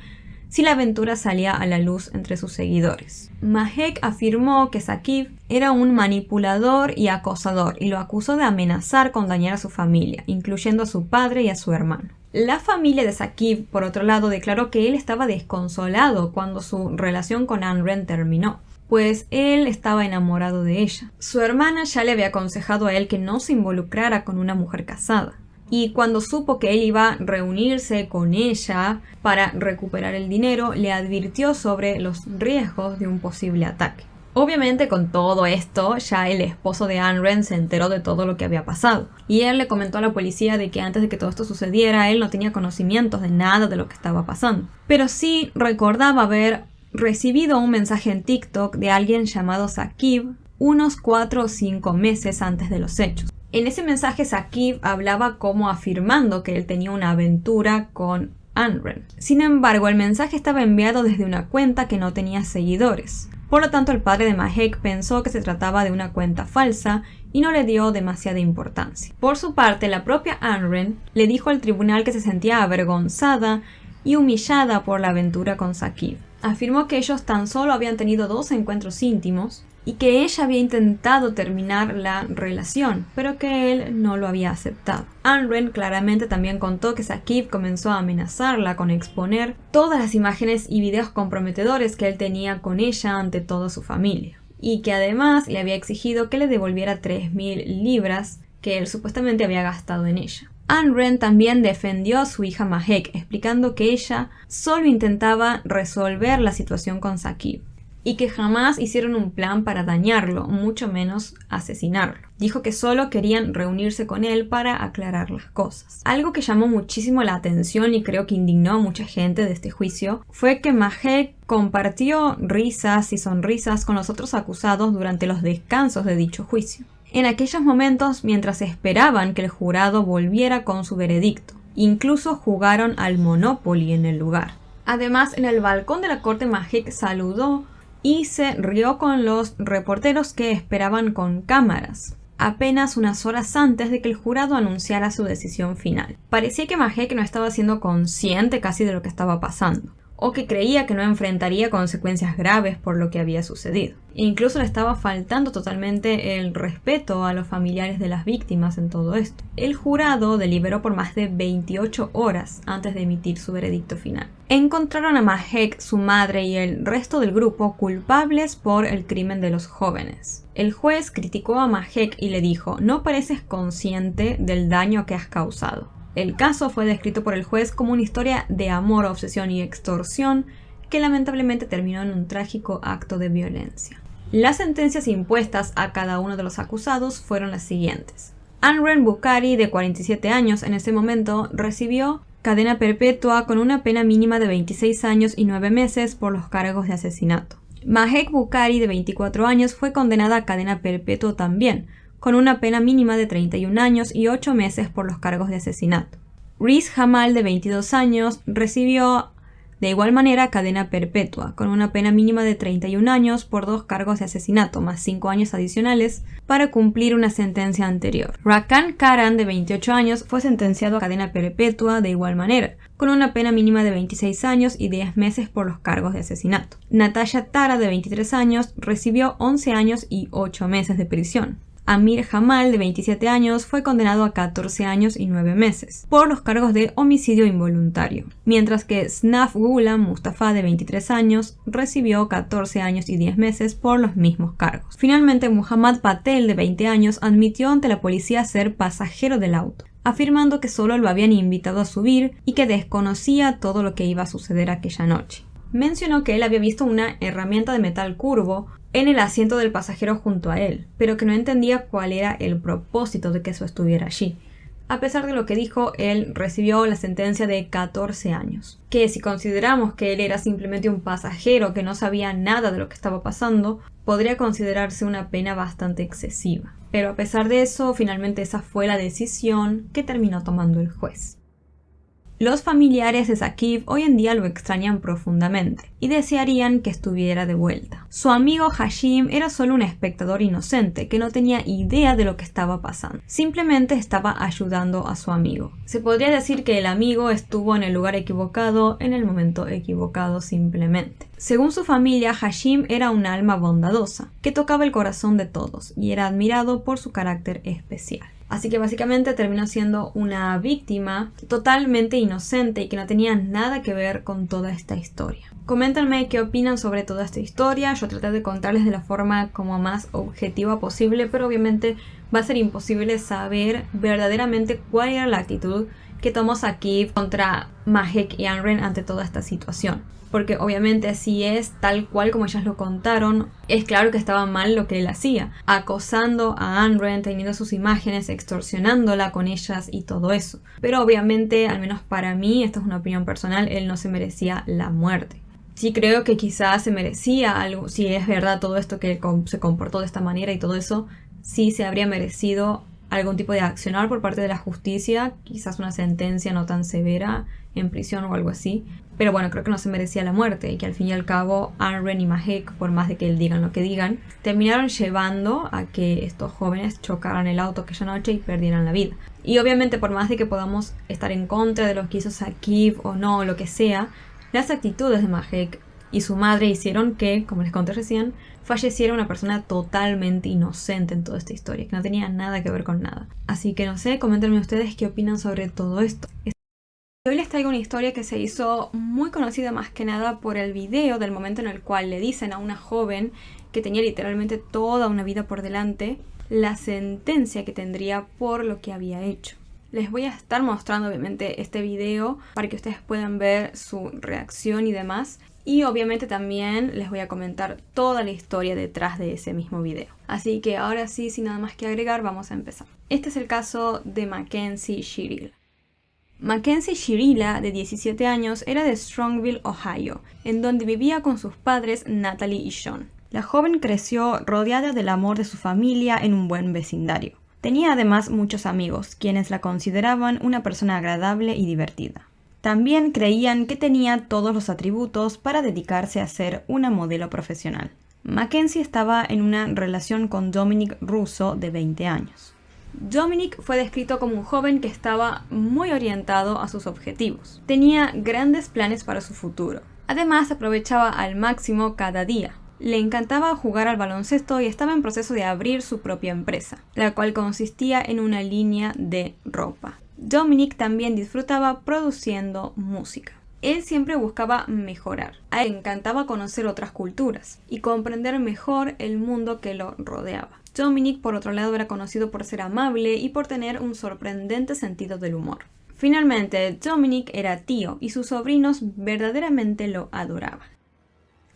si la aventura salía a la luz entre sus seguidores. Mahek afirmó que Saqib era un manipulador y acosador y lo acusó de amenazar con dañar a su familia, incluyendo a su padre y a su hermano. La familia de Saqib, por otro lado, declaró que él estaba desconsolado cuando su relación con Amren terminó, pues él estaba enamorado de ella. Su hermana ya le había aconsejado a él que no se involucrara con una mujer casada, y cuando supo que él iba a reunirse con ella para recuperar el dinero, le advirtió sobre los riesgos de un posible ataque. Obviamente con todo esto, ya el esposo de Amren se enteró de todo lo que había pasado. Y él le comentó a la policía de que antes de que todo esto sucediera, él no tenía conocimientos de nada de lo que estaba pasando. Pero sí recordaba haber recibido un mensaje en TikTok de alguien llamado Saqib unos 4 o 5 meses antes de los hechos. En ese mensaje Saqib hablaba como afirmando que él tenía una aventura con Amren. Sin embargo, el mensaje estaba enviado desde una cuenta que no tenía seguidores. Por lo tanto, el padre de Mahek pensó que se trataba de una cuenta falsa y no le dio demasiada importancia. Por su parte, la propia Amren le dijo al tribunal que se sentía avergonzada y humillada por la aventura con Saqib. Afirmó que ellos tan solo habían tenido 2 encuentros íntimos y que ella había intentado terminar la relación, pero que él no lo había aceptado. Amren claramente también contó que Saqib comenzó a amenazarla con exponer todas las imágenes y videos comprometedores que él tenía con ella ante toda su familia, y que además le había exigido que le devolviera 3.000 libras que él supuestamente había gastado en ella. Amren también defendió a su hija Mahek, explicando que ella solo intentaba resolver la situación con Saqib y que jamás hicieron un plan para dañarlo, mucho menos asesinarlo. Dijo que solo querían reunirse con él para aclarar las cosas. Algo que llamó muchísimo la atención y creo que indignó a mucha gente de este juicio fue que Mahek compartió risas y sonrisas con los otros acusados durante los descansos de dicho juicio, en aquellos momentos mientras esperaban que el jurado volviera con su veredicto. Incluso jugaron al Monopoly en el lugar. Además, en el balcón de la corte Mahek saludó y se rió con los reporteros que esperaban con cámaras, apenas unas horas antes de que el jurado anunciara su decisión final. Parecía que Mahek no estaba siendo consciente casi de lo que estaba pasando, o que creía que no enfrentaría consecuencias graves por lo que había sucedido. E incluso le estaba faltando totalmente el respeto a los familiares de las víctimas en todo esto. El jurado deliberó por más de 28 horas antes de emitir su veredicto final. Encontraron a Mahek, su madre y el resto del grupo culpables por el crimen de los jóvenes. El juez criticó a Mahek y le dijo: "No pareces consciente del daño que has causado". El caso fue descrito por el juez como una historia de amor, obsesión y extorsión que lamentablemente terminó en un trágico acto de violencia. Las sentencias impuestas a cada uno de los acusados fueron las siguientes. Amren Bukhari, de 47 años en ese momento, recibió cadena perpetua con una pena mínima de 26 años y 9 meses por los cargos de asesinato. Mahek Bukhari, de 24 años, fue condenada a cadena perpetua también, con una pena mínima de 31 años y 8 meses por los cargos de asesinato. Riz Jamal, de 22 años, recibió de igual manera cadena perpetua, con una pena mínima de 31 años por 2 cargos de asesinato, más 5 años adicionales para cumplir una sentencia anterior. Rakan Karan, de 28 años, fue sentenciado a cadena perpetua de igual manera, con una pena mínima de 26 años y 10 meses por los cargos de asesinato. Natasha Tara, de 23 años, recibió 11 años y 8 meses de prisión. Amir Jamal, de 27 años, fue condenado a 14 años y 9 meses por los cargos de homicidio involuntario, mientras que Snaf Ghulam Mustafa, de 23 años, recibió 14 años y 10 meses por los mismos cargos. Finalmente, Muhammad Patel, de 20 años, admitió ante la policía ser pasajero del auto, afirmando que solo lo habían invitado a subir y que desconocía todo lo que iba a suceder aquella noche. Mencionó que él había visto una herramienta de metal curvo en el asiento del pasajero junto a él, pero que no entendía cuál era el propósito de que eso estuviera allí. A pesar de lo que dijo, él recibió la sentencia de 14 años, que si consideramos que él era simplemente un pasajero que no sabía nada de lo que estaba pasando, podría considerarse una pena bastante excesiva. Pero a pesar de eso, finalmente esa fue la decisión que terminó tomando el juez. Los familiares de Saqib hoy en día lo extrañan profundamente y desearían que estuviera de vuelta. Su amigo Hashim era solo un espectador inocente que no tenía idea de lo que estaba pasando. Simplemente estaba ayudando a su amigo. Se podría decir que el amigo estuvo en el lugar equivocado en el momento equivocado simplemente. Según su familia, Hashim era un alma bondadosa que tocaba el corazón de todos y era admirado por su carácter especial. Así que básicamente terminó siendo una víctima totalmente inocente y que no tenía nada que ver con toda esta historia. Coméntenme qué opinan sobre toda esta historia. Yo traté de contarles de la forma como más objetiva posible, pero obviamente va a ser imposible saber verdaderamente cuál era la actitud que tomó Saqib contra Mahek y Amren ante toda esta situación. Porque obviamente si es tal cual como ellas lo contaron, es claro que estaba mal lo que él hacía, acosando a Amren, teniendo sus imágenes, extorsionándola con ellas y todo eso. Pero obviamente, al menos para mí, esto es una opinión personal, él no se merecía la muerte. Sí creo que quizás se merecía algo, si es verdad todo esto que se comportó de esta manera y todo eso, sí se habría merecido algún tipo de accionar por parte de la justicia, quizás una sentencia no tan severa en prisión o algo así. Pero bueno, creo que no se merecía la muerte y que al fin y al cabo Amren y Mahek, por más de que él digan lo que digan, terminaron llevando a que estos jóvenes chocaran el auto aquella noche y perdieran la vida. Y obviamente por más de que podamos estar en contra de lo que hizo Saqib o no, o lo que sea, las actitudes de Mahek y su madre hicieron que, como les conté recién, falleciera una persona totalmente inocente en toda esta historia, que no tenía nada que ver con nada. Así que no sé, coméntenme ustedes qué opinan sobre todo esto. Hoy les traigo una historia que se hizo muy conocida más que nada por el video del momento en el cual le dicen a una joven que tenía literalmente toda una vida por delante la sentencia que tendría por lo que había hecho. Les voy a estar mostrando obviamente este video para que ustedes puedan ver su reacción y demás. Y obviamente también les voy a comentar toda la historia detrás de ese mismo video. Así que ahora sí, sin nada más que agregar, vamos a empezar. Este es el caso de Mackenzie Shirilla. Mackenzie Shirilla, de 17 años, era de Strongville, Ohio, en donde vivía con sus padres Natalie y Sean. La joven creció rodeada del amor de su familia en un buen vecindario. Tenía además muchos amigos, quienes la consideraban una persona agradable y divertida. También creían que tenía todos los atributos para dedicarse a ser una modelo profesional. Mackenzie estaba en una relación con Dominic Russo, de 20 años. Dominic fue descrito como un joven que estaba muy orientado a sus objetivos. Tenía grandes planes para su futuro. Además, aprovechaba al máximo cada día. Le encantaba jugar al baloncesto y estaba en proceso de abrir su propia empresa, la cual consistía en una línea de ropa. Dominic también disfrutaba produciendo música. Él siempre buscaba mejorar. A él le encantaba conocer otras culturas y comprender mejor el mundo que lo rodeaba. Dominic, por otro lado, era conocido por ser amable y por tener un sorprendente sentido del humor. Finalmente, Dominic era tío y sus sobrinos verdaderamente lo adoraban.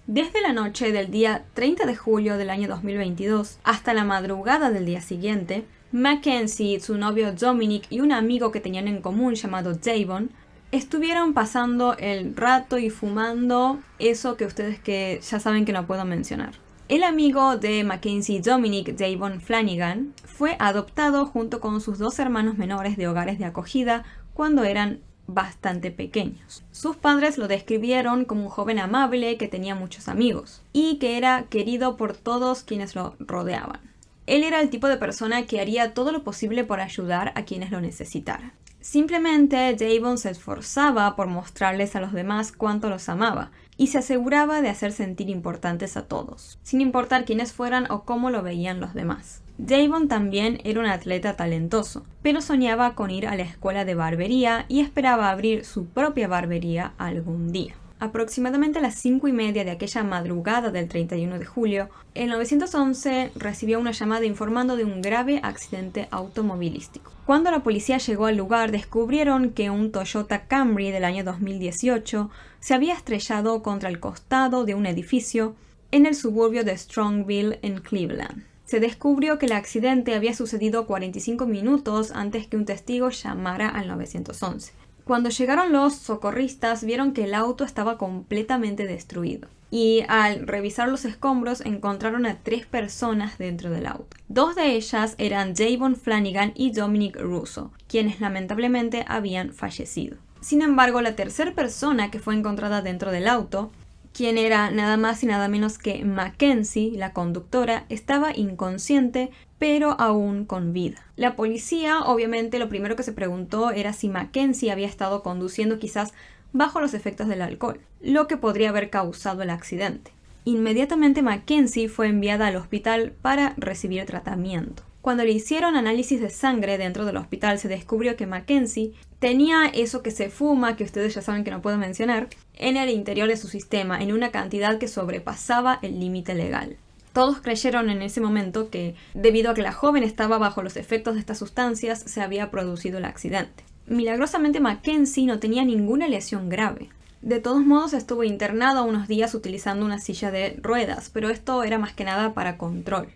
Desde la noche del día 30 de julio del año 2022 hasta la madrugada del día siguiente, Mackenzie, su novio Dominic y un amigo que tenían en común llamado Davon estuvieron pasando el rato y fumando eso que ustedes que ya saben que no puedo mencionar. El amigo de Mackenzie y Dominic, Davon Flanagan, fue adoptado junto con sus dos hermanos menores de hogares de acogida cuando eran bastante pequeños. Sus padres lo describieron como un joven amable que tenía muchos amigos y que era querido por todos quienes lo rodeaban. Él era el tipo de persona que haría todo lo posible por ayudar a quienes lo necesitaran. Simplemente Javon se esforzaba por mostrarles a los demás cuánto los amaba y se aseguraba de hacer sentir importantes a todos, sin importar quiénes fueran o cómo lo veían los demás. Javon también era un atleta talentoso, pero soñaba con ir a la escuela de barbería y esperaba abrir su propia barbería algún día. Aproximadamente a las 5:30 de aquella madrugada del 31 de julio, el 911 recibió una llamada informando de un grave accidente automovilístico. Cuando la policía llegó al lugar, descubrieron que un Toyota Camry del año 2018 se había estrellado contra el costado de un edificio en el suburbio de Strongville, en Cleveland. Se descubrió que el accidente había sucedido 45 minutos antes que un testigo llamara al 911. Cuando llegaron los socorristas, vieron que el auto estaba completamente destruido. Y al revisar los escombros, encontraron a 3 personas dentro del auto. 2 de ellas eran Javon Flanagan y Dominic Russo, quienes lamentablemente habían fallecido. Sin embargo, la tercera persona que fue encontrada dentro del auto, quien era nada más y nada menos que Mackenzie, la conductora, estaba inconsciente, pero aún con vida. La policía, obviamente, lo primero que se preguntó era si Mackenzie había estado conduciendo quizás bajo los efectos del alcohol, lo que podría haber causado el accidente. Inmediatamente Mackenzie fue enviada al hospital para recibir tratamiento. Cuando le hicieron análisis de sangre dentro del hospital, se descubrió que Mackenzie tenía eso que se fuma, que ustedes ya saben que no puedo mencionar, en el interior de su sistema, en una cantidad que sobrepasaba el límite legal. Todos creyeron en ese momento que, debido a que la joven estaba bajo los efectos de estas sustancias, se había producido el accidente. Milagrosamente Mackenzie no tenía ninguna lesión grave. De todos modos estuvo internado unos días utilizando una silla de ruedas, pero esto era más que nada para control.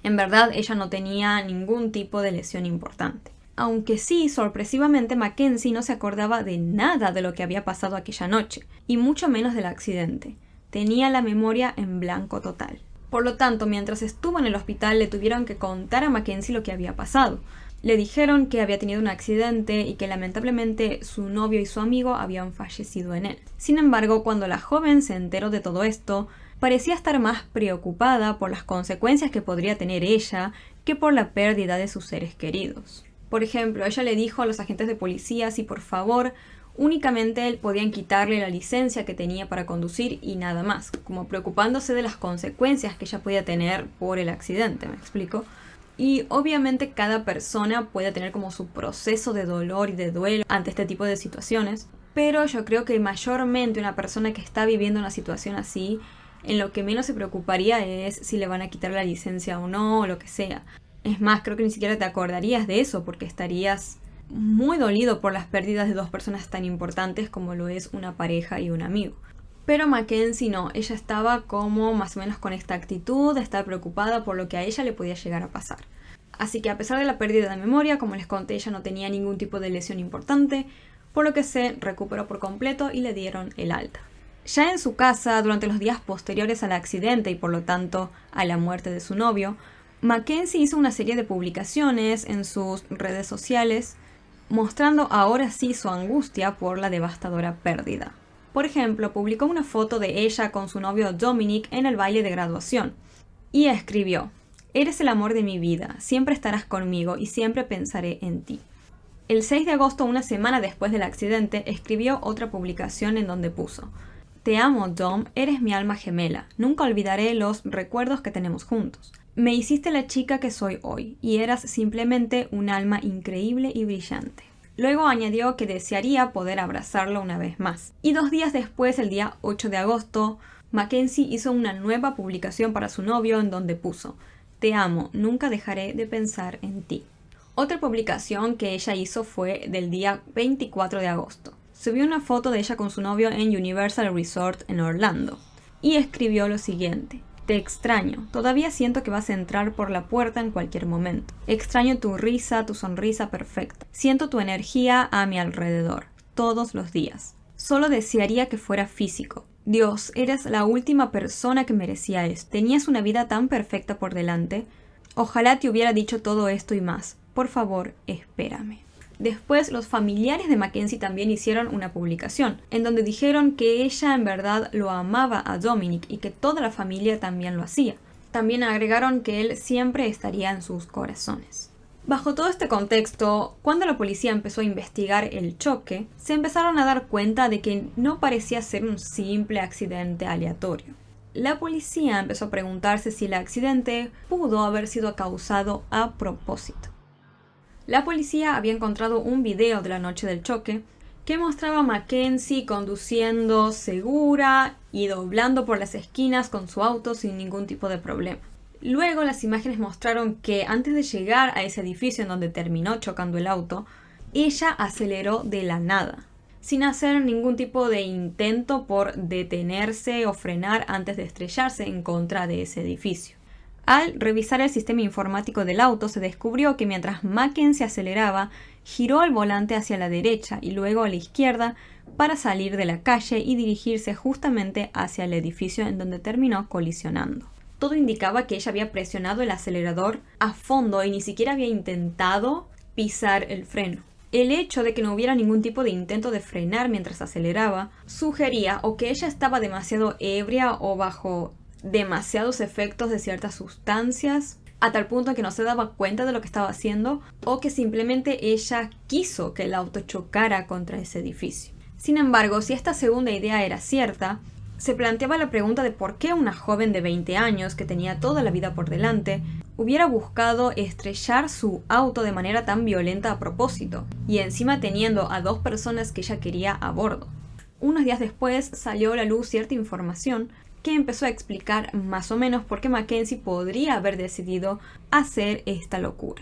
En verdad, ella no tenía ningún tipo de lesión importante. Aunque sí, sorpresivamente, Mackenzie no se acordaba de nada de lo que había pasado aquella noche, y mucho menos del accidente. Tenía la memoria en blanco total. Por lo tanto, mientras estuvo en el hospital, le tuvieron que contar a Mackenzie lo que había pasado. Le dijeron que había tenido un accidente y que lamentablemente su novio y su amigo habían fallecido en él. Sin embargo, cuando la joven se enteró de todo esto, parecía estar más preocupada por las consecuencias que podría tener ella que por la pérdida de sus seres queridos. Por ejemplo, ella le dijo a los agentes de policía si por favor únicamente podían quitarle la licencia que tenía para conducir y nada más, como preocupándose de las consecuencias que ella podía tener por el accidente, ¿me explico? Y obviamente cada persona puede tener como su proceso de dolor y de duelo ante este tipo de situaciones, pero yo creo que mayormente una persona que está viviendo una situación así, en lo que menos se preocuparía es si le van a quitar la licencia o no, o lo que sea. Es más, creo que ni siquiera te acordarías de eso porque estarías muy dolido por las pérdidas de 2 personas tan importantes como lo es una pareja y un amigo. Pero Mackenzie no, ella estaba como más o menos con esta actitud de estar preocupada por lo que a ella le podía llegar a pasar. Así que a pesar de la pérdida de memoria, como les conté, ella no tenía ningún tipo de lesión importante, por lo que se recuperó por completo y le dieron el alta. Ya en su casa, durante los días posteriores al accidente y por lo tanto a la muerte de su novio, Mackenzie hizo una serie de publicaciones en sus redes sociales mostrando ahora sí su angustia por la devastadora pérdida. Por ejemplo, publicó una foto de ella con su novio Dominic en el baile de graduación y escribió: "Eres el amor de mi vida, siempre estarás conmigo y siempre pensaré en ti". El 6 de agosto, una semana después del accidente, escribió otra publicación en donde puso: "Te amo, Dom, eres mi alma gemela, nunca olvidaré los recuerdos que tenemos juntos. Me hiciste la chica que soy hoy, y eras simplemente un alma increíble y brillante". Luego añadió que desearía poder abrazarlo una vez más. Y 2 días después, el día 8 de agosto, Mackenzie hizo una nueva publicación para su novio en donde puso: "Te amo, nunca dejaré de pensar en ti". Otra publicación que ella hizo fue del día 24 de agosto. Subió una foto de ella con su novio en Universal Resort en Orlando y escribió lo siguiente: "Te extraño, todavía siento que vas a entrar por la puerta en cualquier momento. Extraño tu risa, tu sonrisa perfecta. Siento tu energía a mi alrededor, todos los días. Solo desearía que fuera físico. Dios, eres la última persona que merecía esto. Tenías una vida tan perfecta por delante. Ojalá te hubiera dicho todo esto y más. Por favor, espérame". Después, los familiares de Mackenzie también hicieron una publicación, en donde dijeron que ella en verdad lo amaba a Dominic y que toda la familia también lo hacía. También agregaron que él siempre estaría en sus corazones. Bajo todo este contexto, cuando la policía empezó a investigar el choque, se empezaron a dar cuenta de que no parecía ser un simple accidente aleatorio. La policía empezó a preguntarse si el accidente pudo haber sido causado a propósito. La policía había encontrado un video de la noche del choque que mostraba a Mackenzie conduciendo segura y doblando por las esquinas con su auto sin ningún tipo de problema. Luego las imágenes mostraron que antes de llegar a ese edificio en donde terminó chocando el auto, ella aceleró de la nada, sin hacer ningún tipo de intento por detenerse o frenar antes de estrellarse en contra de ese edificio. Al revisar el sistema informático del auto, se descubrió que mientras Mackenzie aceleraba, giró el volante hacia la derecha y luego a la izquierda para salir de la calle y dirigirse justamente hacia el edificio en donde terminó colisionando. Todo indicaba que ella había presionado el acelerador a fondo y ni siquiera había intentado pisar el freno. El hecho de que no hubiera ningún tipo de intento de frenar mientras aceleraba sugería o que ella estaba demasiado ebria o bajo demasiados efectos de ciertas sustancias a tal punto que no se daba cuenta de lo que estaba haciendo, o que simplemente ella quiso que el auto chocara contra ese edificio. Sin embargo, si esta segunda idea era cierta, se planteaba la pregunta de por qué una joven de 20 años que tenía toda la vida por delante hubiera buscado estrellar su auto de manera tan violenta a propósito, y encima teniendo a dos personas que ella quería a bordo. Unos días después salió a la luz cierta información que empezó a explicar más o menos por qué Mackenzie podría haber decidido hacer esta locura.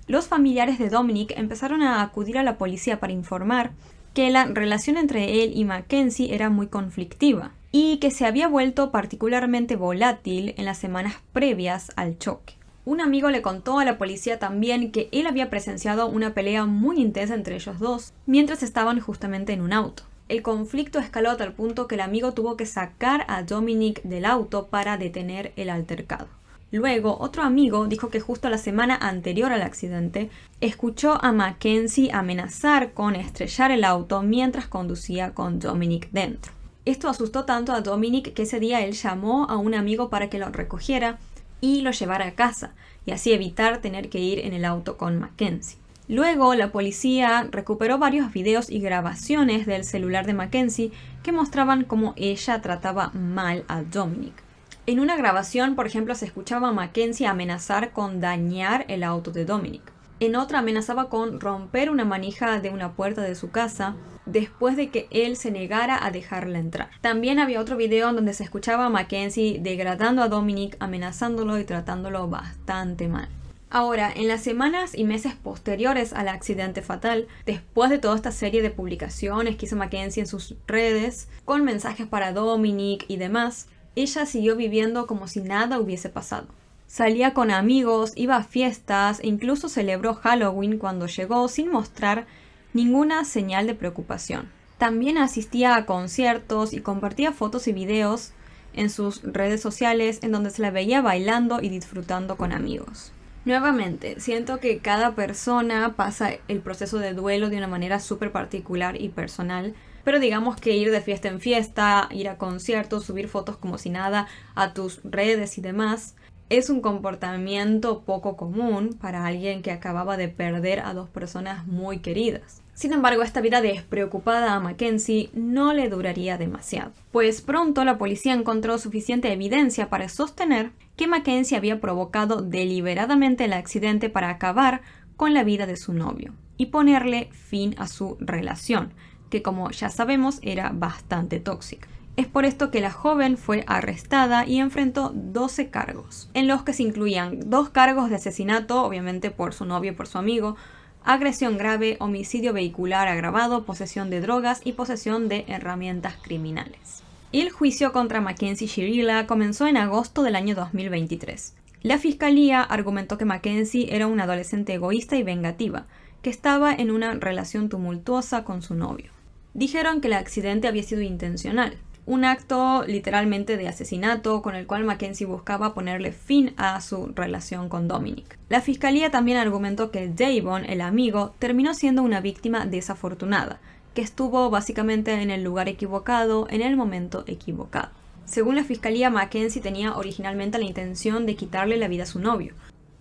Los familiares de Dominic empezaron a acudir a la policía para informar que la relación entre él y Mackenzie era muy conflictiva y que se había vuelto particularmente volátil en las semanas previas al choque. Un amigo le contó a la policía también que él había presenciado una pelea muy intensa entre ellos dos mientras estaban justamente en un auto. El conflicto escaló a tal punto que el amigo tuvo que sacar a Dominic del auto para detener el altercado. Luego, otro amigo dijo que justo la semana anterior al accidente, escuchó a Mackenzie amenazar con estrellar el auto mientras conducía con Dominic dentro. Esto asustó tanto a Dominic que ese día él llamó a un amigo para que lo recogiera y lo llevara a casa, y así evitar tener que ir en el auto con Mackenzie. Luego, la policía recuperó varios videos y grabaciones del celular de Mackenzie que mostraban cómo ella trataba mal a Dominic. En una grabación, por ejemplo, se escuchaba a Mackenzie amenazar con dañar el auto de Dominic. En otra amenazaba con romper una manija de una puerta de su casa después de que él se negara a dejarla entrar. También había otro video donde se escuchaba a Mackenzie degradando a Dominic, amenazándolo y tratándolo bastante mal. Ahora, en las semanas y meses posteriores al accidente fatal, después de toda esta serie de publicaciones que hizo Mackenzie en sus redes, con mensajes para Dominic y demás, ella siguió viviendo como si nada hubiese pasado. Salía con amigos, iba a fiestas e incluso celebró Halloween cuando llegó sin mostrar ninguna señal de preocupación. También asistía a conciertos y compartía fotos y videos en sus redes sociales en donde se la veía bailando y disfrutando con amigos. Nuevamente, siento que cada persona pasa el proceso de duelo de una manera súper particular y personal, pero digamos que ir de fiesta en fiesta, ir a conciertos, subir fotos como si nada a tus redes y demás, es un comportamiento poco común para alguien que acababa de perder a dos personas muy queridas. Sin embargo, esta vida despreocupada a Mackenzie no le duraría demasiado, pues pronto la policía encontró suficiente evidencia para sostener que Mackenzie había provocado deliberadamente el accidente para acabar con la vida de su novio y ponerle fin a su relación, que como ya sabemos era bastante tóxica. Es por esto que la joven fue arrestada y enfrentó 12 cargos, en los que se incluían 2 cargos de asesinato, obviamente por su novio y por su amigo, agresión grave, homicidio vehicular agravado, posesión de drogas y posesión de herramientas criminales. El juicio contra Mackenzie Shirilla comenzó en agosto del año 2023. La fiscalía argumentó que Mackenzie era una adolescente egoísta y vengativa, que estaba en una relación tumultuosa con su novio. Dijeron que el accidente había sido intencional, un acto literalmente de asesinato con el cual Mackenzie buscaba ponerle fin a su relación con Dominic. La fiscalía también argumentó que Davon, el amigo, terminó siendo una víctima desafortunada, que estuvo básicamente en el lugar equivocado, en el momento equivocado. Según la fiscalía, Mackenzie tenía originalmente la intención de quitarle la vida a su novio,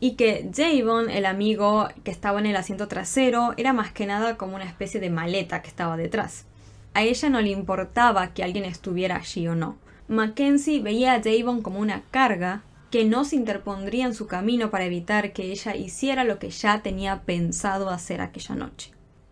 y que Javon, el amigo que estaba en el asiento trasero, era más que nada como una especie de maleta que estaba detrás. A ella no le importaba que alguien estuviera allí o no. Mackenzie veía a Javon como una carga que no se interpondría en su camino para evitar que ella hiciera lo que ya tenía pensado hacer aquella noche.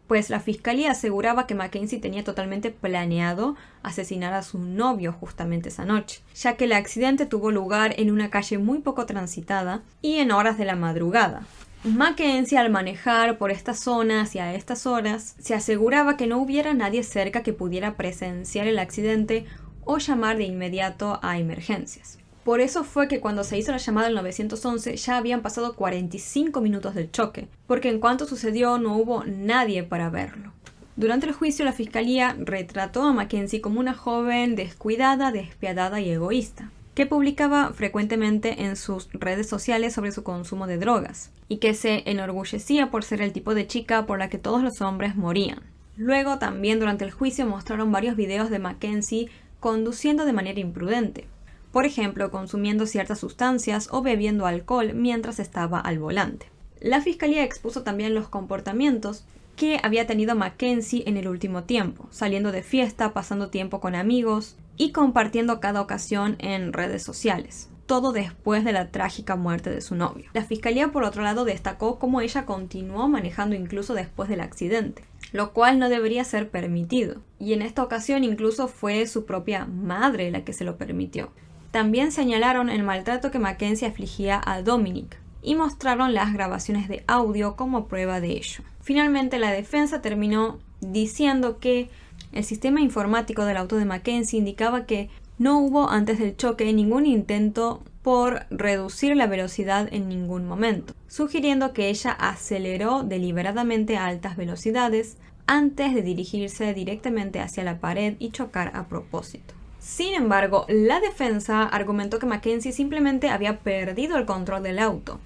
Pues la fiscalía aseguraba que Mackenzie tenía totalmente planeado asesinar a su novio justamente esa noche, ya que el accidente tuvo lugar en una calle muy poco transitada y en horas de la madrugada. Mackenzie, al manejar por estas zonas y a estas horas, se aseguraba que no hubiera nadie cerca que pudiera presenciar el accidente o llamar de inmediato a emergencias. Por eso fue que cuando se hizo la llamada al 911 ya habían pasado 45 minutos del choque, porque en cuanto sucedió no hubo nadie para verlo. Durante el juicio la fiscalía retrató a Mackenzie como una joven descuidada, despiadada y egoísta, que publicaba frecuentemente en sus redes sociales sobre su consumo de drogas, y que se enorgullecía por ser el tipo de chica por la que todos los hombres morían. Luego también durante el juicio mostraron varios videos de Mackenzie conduciendo de manera imprudente. Por ejemplo, consumiendo ciertas sustancias o bebiendo alcohol mientras estaba al volante. La fiscalía expuso también los comportamientos que había tenido Mackenzie en el último tiempo, saliendo de fiesta, pasando tiempo con amigos y compartiendo cada ocasión en redes sociales. Todo después de la trágica muerte de su novio. La fiscalía, por otro lado, destacó cómo ella continuó manejando incluso después del accidente, lo cual no debería ser permitido. Y en esta ocasión incluso fue su propia madre la que se lo permitió. También señalaron el maltrato que Mackenzie afligía a Dominic y mostraron las grabaciones de audio como prueba de ello. Finalmente, la defensa terminó diciendo que el sistema informático del auto de Mackenzie indicaba que no hubo antes del choque ningún intento por reducir la velocidad en ningún momento, sugiriendo que ella aceleró deliberadamente a altas velocidades antes de dirigirse directamente hacia la pared y chocar a propósito. Sin embargo, la defensa argumentó que Mackenzie simplemente había perdido el control del auto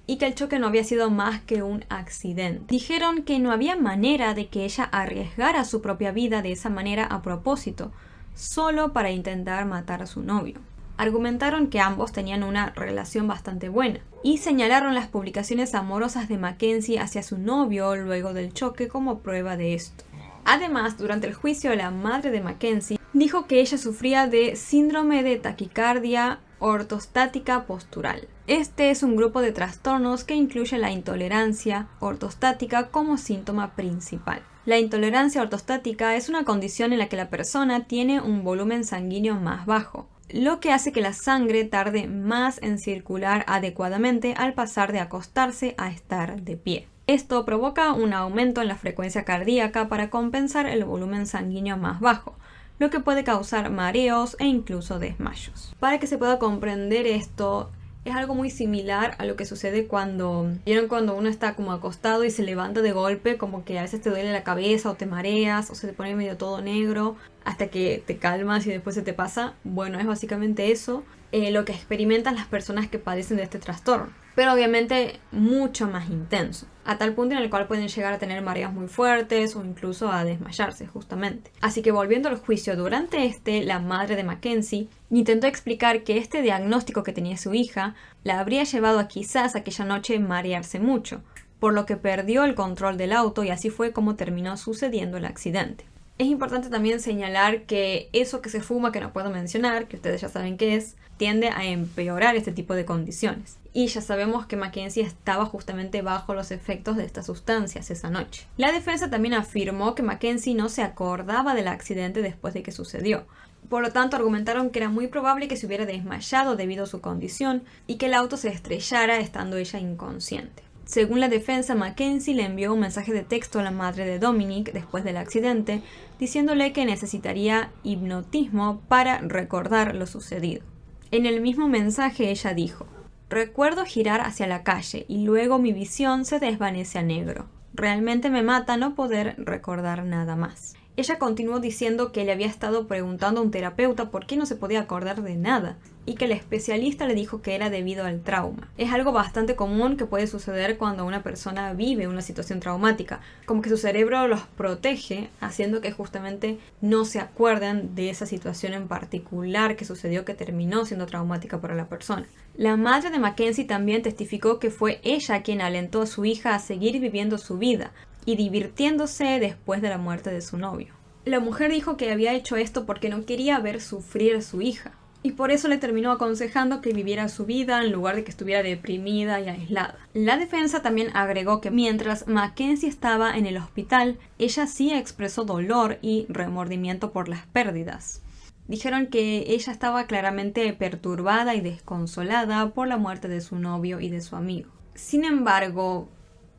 y que el choque no había sido más que un accidente. Dijeron que no había manera de que ella arriesgara su propia vida de esa manera a propósito, solo para intentar matar a su novio. Argumentaron que ambos tenían una relación bastante buena y señalaron las publicaciones amorosas de Mackenzie hacia su novio luego del choque como prueba de esto. Además, durante el juicio, la madre de Mackenzie dijo que ella sufría de síndrome de taquicardia ortostática postural. Este es un grupo de trastornos que incluye la intolerancia ortostática como síntoma principal. La intolerancia ortostática es una condición en la que la persona tiene un volumen sanguíneo más bajo, lo que hace que la sangre tarde más en circular adecuadamente al pasar de acostarse a estar de pie. Esto provoca un aumento en la frecuencia cardíaca para compensar el volumen sanguíneo más bajo, lo que puede causar mareos e incluso desmayos. Para que se pueda comprender esto, es algo muy similar a lo que sucede cuando uno está como acostado y se levanta de golpe, como que a veces te duele la cabeza o te mareas o se te pone medio todo negro hasta que te calmas y después se te pasa. Bueno, es básicamente eso lo que experimentan las personas que padecen de este trastorno, pero obviamente mucho más intenso, a tal punto en el cual pueden llegar a tener mareos muy fuertes o incluso a desmayarse justamente. Así que volviendo al juicio, durante la madre de Mackenzie intentó explicar que este diagnóstico que tenía su hija la habría llevado a quizás aquella noche marearse mucho, por lo que perdió el control del auto y así fue como terminó sucediendo el accidente. Es importante también señalar que eso que se fuma, que no puedo mencionar, que ustedes ya saben qué es, tiende a empeorar este tipo de condiciones. Y ya sabemos que Mackenzie estaba justamente bajo los efectos de estas sustancias esa noche. La defensa también afirmó que Mackenzie no se acordaba del accidente después de que sucedió. Por lo tanto, argumentaron que era muy probable que se hubiera desmayado debido a su condición y que el auto se estrellara estando ella inconsciente. Según la defensa, Mackenzie le envió un mensaje de texto a la madre de Dominic después del accidente, diciéndole que necesitaría hipnotismo para recordar lo sucedido. En el mismo mensaje ella dijo: "Recuerdo girar hacia la calle y luego mi visión se desvanece a negro. Realmente me mata no poder recordar nada más. Ella continuó diciendo que le había estado preguntando a un terapeuta por qué no se podía acordar de nada y que el especialista le dijo que era debido al trauma. Es algo bastante común que puede suceder cuando una persona vive una situación traumática, como que su cerebro los protege, haciendo que justamente no se acuerden de esa situación en particular que sucedió, que terminó siendo traumática para la persona. La madre de Mackenzie también testificó que fue ella quien alentó a su hija a seguir viviendo su vida y divirtiéndose después de la muerte de su novio. La mujer dijo que había hecho esto porque no quería ver sufrir a su hija, y por eso le terminó aconsejando que viviera su vida en lugar de que estuviera deprimida y aislada. La defensa también agregó que mientras Mackenzie estaba en el hospital, ella sí expresó dolor y remordimiento por las pérdidas. Dijeron que ella estaba claramente perturbada y desconsolada por la muerte de su novio y de su amigo. Sin embargo,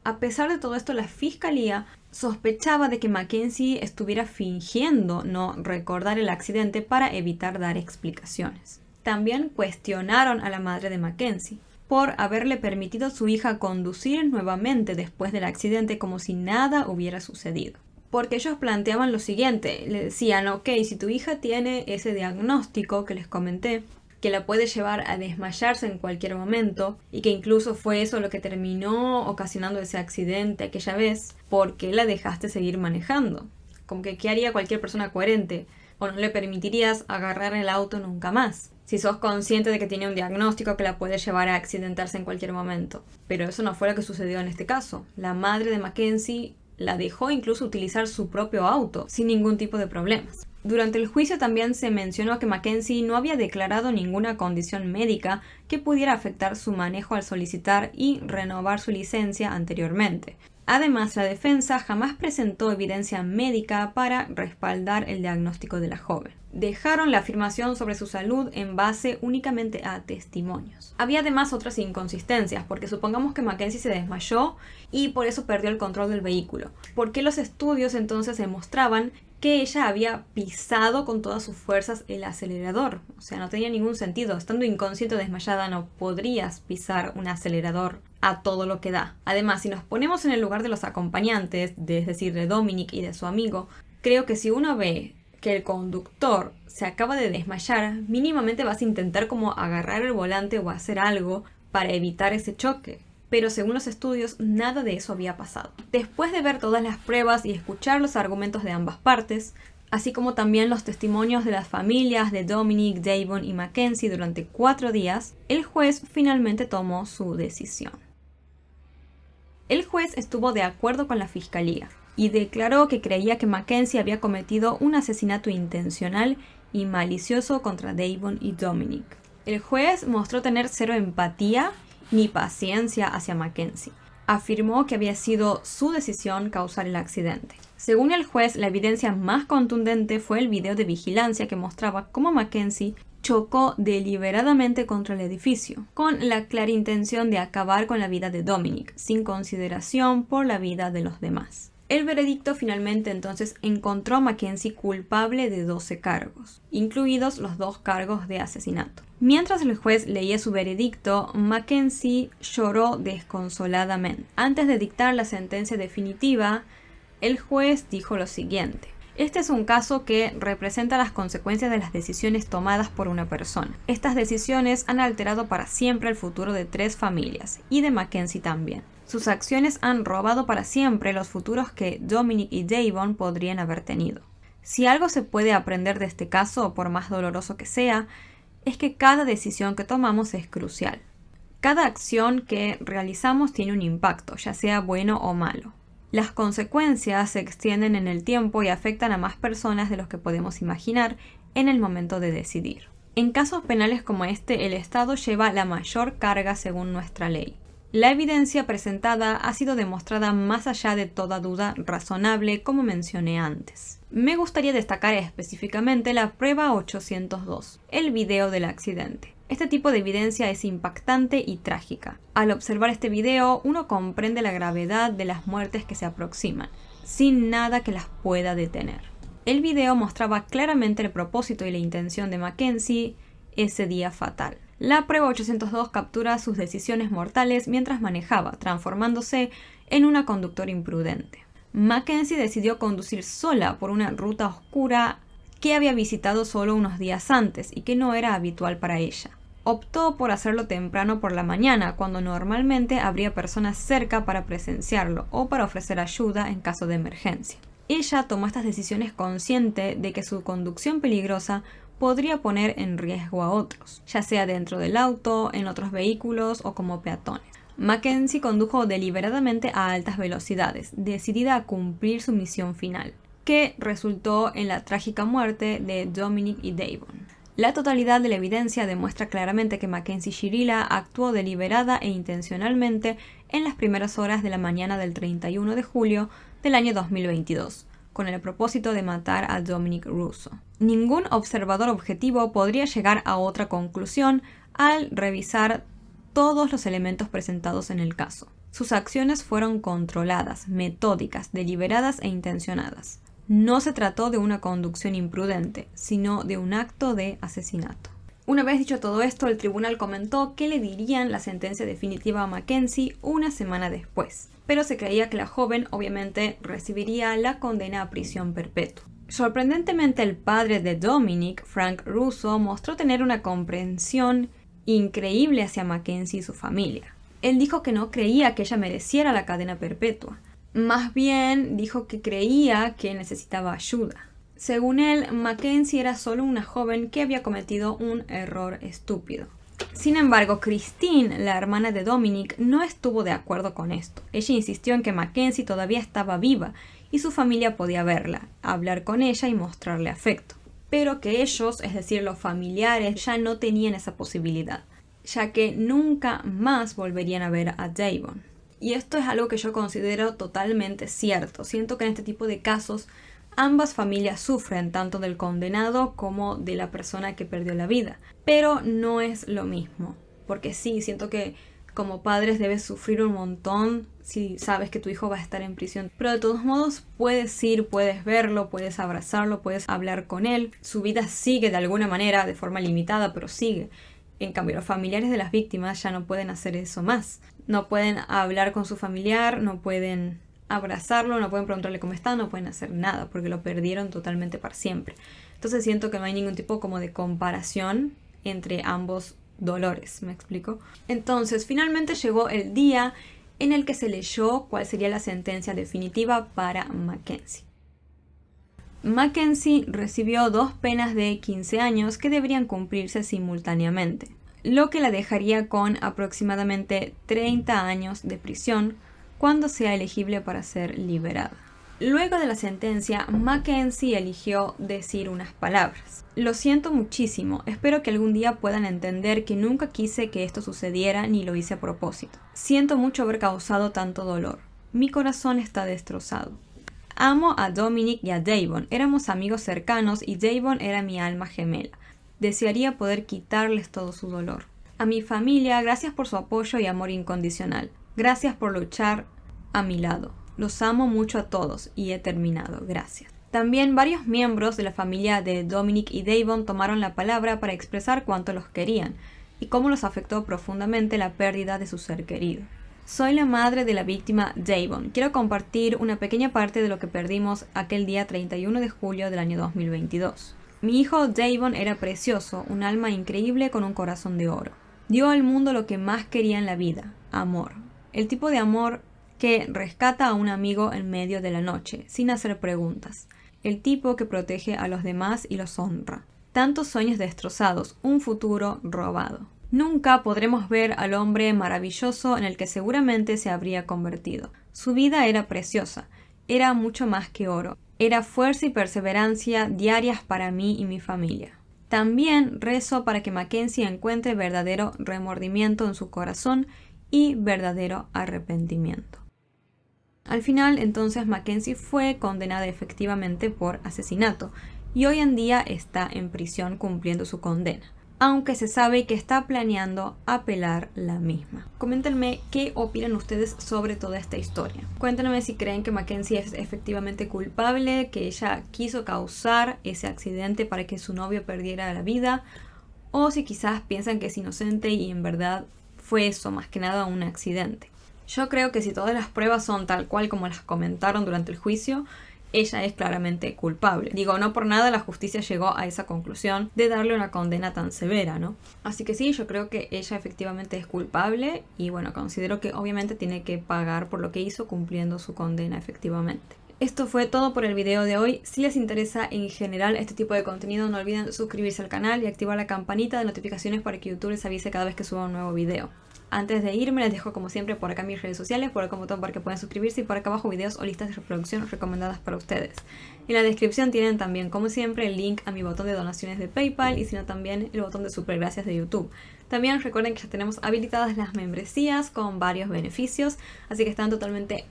a pesar de todo esto, la fiscalía sospechaba de que Mackenzie estuviera fingiendo no recordar el accidente para evitar dar explicaciones. También cuestionaron a la madre de Mackenzie por haberle permitido a su hija conducir nuevamente después del accidente como si nada hubiera sucedido. Porque ellos planteaban lo siguiente, le decían, ok, si tu hija tiene ese diagnóstico que les comenté, que la puede llevar a desmayarse en cualquier momento y que incluso fue eso lo que terminó ocasionando ese accidente aquella vez, ¿por qué la dejaste seguir manejando? Como que ¿qué haría cualquier persona coherente? ¿O no le permitirías agarrar el auto nunca más? Si sos consciente de que tiene un diagnóstico que la puede llevar a accidentarse en cualquier momento. Pero eso no fue lo que sucedió en este caso. La madre de Mackenzie la dejó incluso utilizar su propio auto sin ningún tipo de problemas. Durante el juicio también se mencionó que Mackenzie no había declarado ninguna condición médica que pudiera afectar su manejo al solicitar y renovar su licencia anteriormente. Además, la defensa jamás presentó evidencia médica para respaldar el diagnóstico de la joven. Dejaron la afirmación sobre su salud en base únicamente a testimonios. Había además otras inconsistencias, porque supongamos que Mackenzie se desmayó y por eso perdió el control del vehículo. ¿Por qué los estudios entonces demostraban que ella había pisado con todas sus fuerzas el acelerador? O sea, no tenía ningún sentido. Estando inconsciente o desmayada no podrías pisar un acelerador a todo lo que da. Además, si nos ponemos en el lugar de los acompañantes, es decir, de Dominic y de su amigo, creo que si uno ve que el conductor se acaba de desmayar, mínimamente vas a intentar como agarrar el volante o hacer algo para evitar ese choque. Pero según los estudios, nada de eso había pasado. Después de ver todas las pruebas y escuchar los argumentos de ambas partes, así como también los testimonios de las familias de Dominic, Davon y Mackenzie durante 4 días, el juez finalmente tomó su decisión. El juez estuvo de acuerdo con la fiscalía y declaró que creía que Mackenzie había cometido un asesinato intencional y malicioso contra Davon y Dominic. El juez mostró tener cero empatía ni paciencia hacia Mackenzie. Afirmó que había sido su decisión causar el accidente. Según el juez, la evidencia más contundente fue el video de vigilancia que mostraba cómo Mackenzie chocó deliberadamente contra el edificio, con la clara intención de acabar con la vida de Dominic, sin consideración por la vida de los demás. El veredicto finalmente entonces encontró a Mackenzie culpable de 12 cargos, incluidos los 2 cargos de asesinato. Mientras el juez leía su veredicto, Mackenzie lloró desconsoladamente. Antes de dictar la sentencia definitiva, el juez dijo lo siguiente: este es un caso que representa las consecuencias de las decisiones tomadas por una persona. Estas decisiones han alterado para siempre el futuro de 3 familias, y de Mackenzie también. Sus acciones han robado para siempre los futuros que Dominic y Davon podrían haber tenido. Si algo se puede aprender de este caso, por más doloroso que sea, es que cada decisión que tomamos es crucial. Cada acción que realizamos tiene un impacto, ya sea bueno o malo. Las consecuencias se extienden en el tiempo y afectan a más personas de lo que podemos imaginar en el momento de decidir. En casos penales como este, el Estado lleva la mayor carga según nuestra ley. La evidencia presentada ha sido demostrada más allá de toda duda razonable, como mencioné antes. Me gustaría destacar específicamente la prueba 802, el video del accidente. Este tipo de evidencia es impactante y trágica. Al observar este video, uno comprende la gravedad de las muertes que se aproximan, sin nada que las pueda detener. El video mostraba claramente el propósito y la intención de Mackenzie ese día fatal. La prueba 802 captura sus decisiones mortales mientras manejaba, transformándose en una conductora imprudente. Mackenzie decidió conducir sola por una ruta oscura que había visitado solo unos días antes y que no era habitual para ella. Optó por hacerlo temprano por la mañana, cuando normalmente habría personas cerca para presenciarlo o para ofrecer ayuda en caso de emergencia. Ella tomó estas decisiones consciente de que su conducción peligrosa podría poner en riesgo a otros, ya sea dentro del auto, en otros vehículos o como peatones. Mackenzie condujo deliberadamente a altas velocidades, decidida a cumplir su misión final, que resultó en la trágica muerte de Dominic y Davon. La totalidad de la evidencia demuestra claramente que Mackenzie Shirilla actuó deliberada e intencionalmente en las primeras horas de la mañana del 31 de julio del año 2022, con el propósito de matar a Dominic Russo. Ningún observador objetivo podría llegar a otra conclusión al revisar todos los elementos presentados en el caso. Sus acciones fueron controladas, metódicas, deliberadas e intencionadas. No se trató de una conducción imprudente, sino de un acto de asesinato. Una vez dicho todo esto, el tribunal comentó que le dirían la sentencia definitiva a Mackenzie una semana después, pero se creía que la joven obviamente recibiría la condena a prisión perpetua. Sorprendentemente, el padre de Dominic, Frank Russo, mostró tener una comprensión increíble hacia Mackenzie y su familia. Él dijo que no creía que ella mereciera la cadena perpetua. Más bien dijo que creía que necesitaba ayuda. Según él, Mackenzie era solo una joven que había cometido un error estúpido. Sin embargo, Christine, la hermana de Dominic, no estuvo de acuerdo con esto. Ella insistió en que Mackenzie todavía estaba viva y su familia podía verla, hablar con ella y mostrarle afecto. Pero que ellos, es decir, los familiares, ya no tenían esa posibilidad, ya que nunca más volverían a ver a Davon. Y esto es algo que yo considero totalmente cierto. Siento que en este tipo de casos ambas familias sufren, tanto del condenado como de la persona que perdió la vida. Pero no es lo mismo, porque sí, siento que como padres debes sufrir un montón si sabes que tu hijo va a estar en prisión. Pero de todos modos puedes ir, puedes verlo, puedes abrazarlo, puedes hablar con él. Su vida sigue de alguna manera, de forma limitada, pero sigue. En cambio, los familiares de las víctimas ya no pueden hacer eso más. No pueden hablar con su familiar, no pueden abrazarlo, no pueden preguntarle cómo está, no pueden hacer nada porque lo perdieron totalmente para siempre. Entonces siento que no hay ningún tipo como de comparación entre ambos dolores, ¿me explico? Entonces finalmente llegó el día en el que se leyó cuál sería la sentencia definitiva para Mackenzie. Mackenzie recibió 2 penas de 15 años que deberían cumplirse simultáneamente, lo que la dejaría con aproximadamente 30 años de prisión cuando sea elegible para ser liberada. Luego de la sentencia, Mackenzie eligió decir unas palabras. Lo siento muchísimo, espero que algún día puedan entender que nunca quise que esto sucediera ni lo hice a propósito. Siento mucho haber causado tanto dolor. Mi corazón está destrozado. Amo a Dominic y a Davon, éramos amigos cercanos y Davon era mi alma gemela. Desearía poder quitarles todo su dolor. A mi familia, gracias por su apoyo y amor incondicional. Gracias por luchar a mi lado. Los amo mucho a todos y he terminado. Gracias. También varios miembros de la familia de Dominic y Davon tomaron la palabra para expresar cuánto los querían y cómo los afectó profundamente la pérdida de su ser querido. Soy la madre de la víctima Davon. Quiero compartir una pequeña parte de lo que perdimos aquel día 31 de julio del año 2022. Mi hijo Davon era precioso, un alma increíble con un corazón de oro. Dio al mundo lo que más quería en la vida, amor. El tipo de amor que rescata a un amigo en medio de la noche, sin hacer preguntas. El tipo que protege a los demás y los honra. Tantos sueños destrozados, un futuro robado. Nunca podremos ver al hombre maravilloso en el que seguramente se habría convertido. Su vida era preciosa, era mucho más que oro. Era fuerza y perseverancia diarias para mí y mi familia. También rezo para que Mackenzie encuentre verdadero remordimiento en su corazón y verdadero arrepentimiento. Al final, entonces, Mackenzie fue condenada efectivamente por asesinato y hoy en día está en prisión cumpliendo su condena, aunque se sabe que está planeando apelar la misma. Coméntenme qué opinan ustedes sobre toda esta historia. Cuéntenme si creen que Mackenzie es efectivamente culpable, que ella quiso causar ese accidente para que su novio perdiera la vida, o si quizás piensan que es inocente y en verdad fue eso, más que nada un accidente. Yo creo que si todas las pruebas son tal cual como las comentaron durante el juicio, ella es claramente culpable. Digo, no por nada la justicia llegó a esa conclusión de darle una condena tan severa, ¿no? Así que sí, yo creo que ella efectivamente es culpable y bueno, considero que obviamente tiene que pagar por lo que hizo cumpliendo su condena efectivamente. Esto fue todo por el video de hoy. Si les interesa en general este tipo de contenido, no olviden suscribirse al canal y activar la campanita de notificaciones para que YouTube les avise cada vez que suba un nuevo video. Antes de irme, les dejo como siempre por acá mis redes sociales, por acá un botón para que puedan suscribirse y por acá abajo videos o listas de reproducción recomendadas para ustedes. En la descripción tienen también, como siempre, el link a mi botón de donaciones de PayPal y si no también el botón de super gracias de YouTube. También recuerden que ya tenemos habilitadas las membresías con varios beneficios, así que están totalmente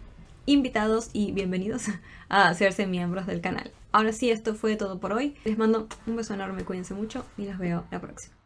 invitados y bienvenidos a hacerse miembros del canal. Ahora sí, esto fue todo por hoy. Les mando un beso enorme, cuídense mucho y los veo la próxima.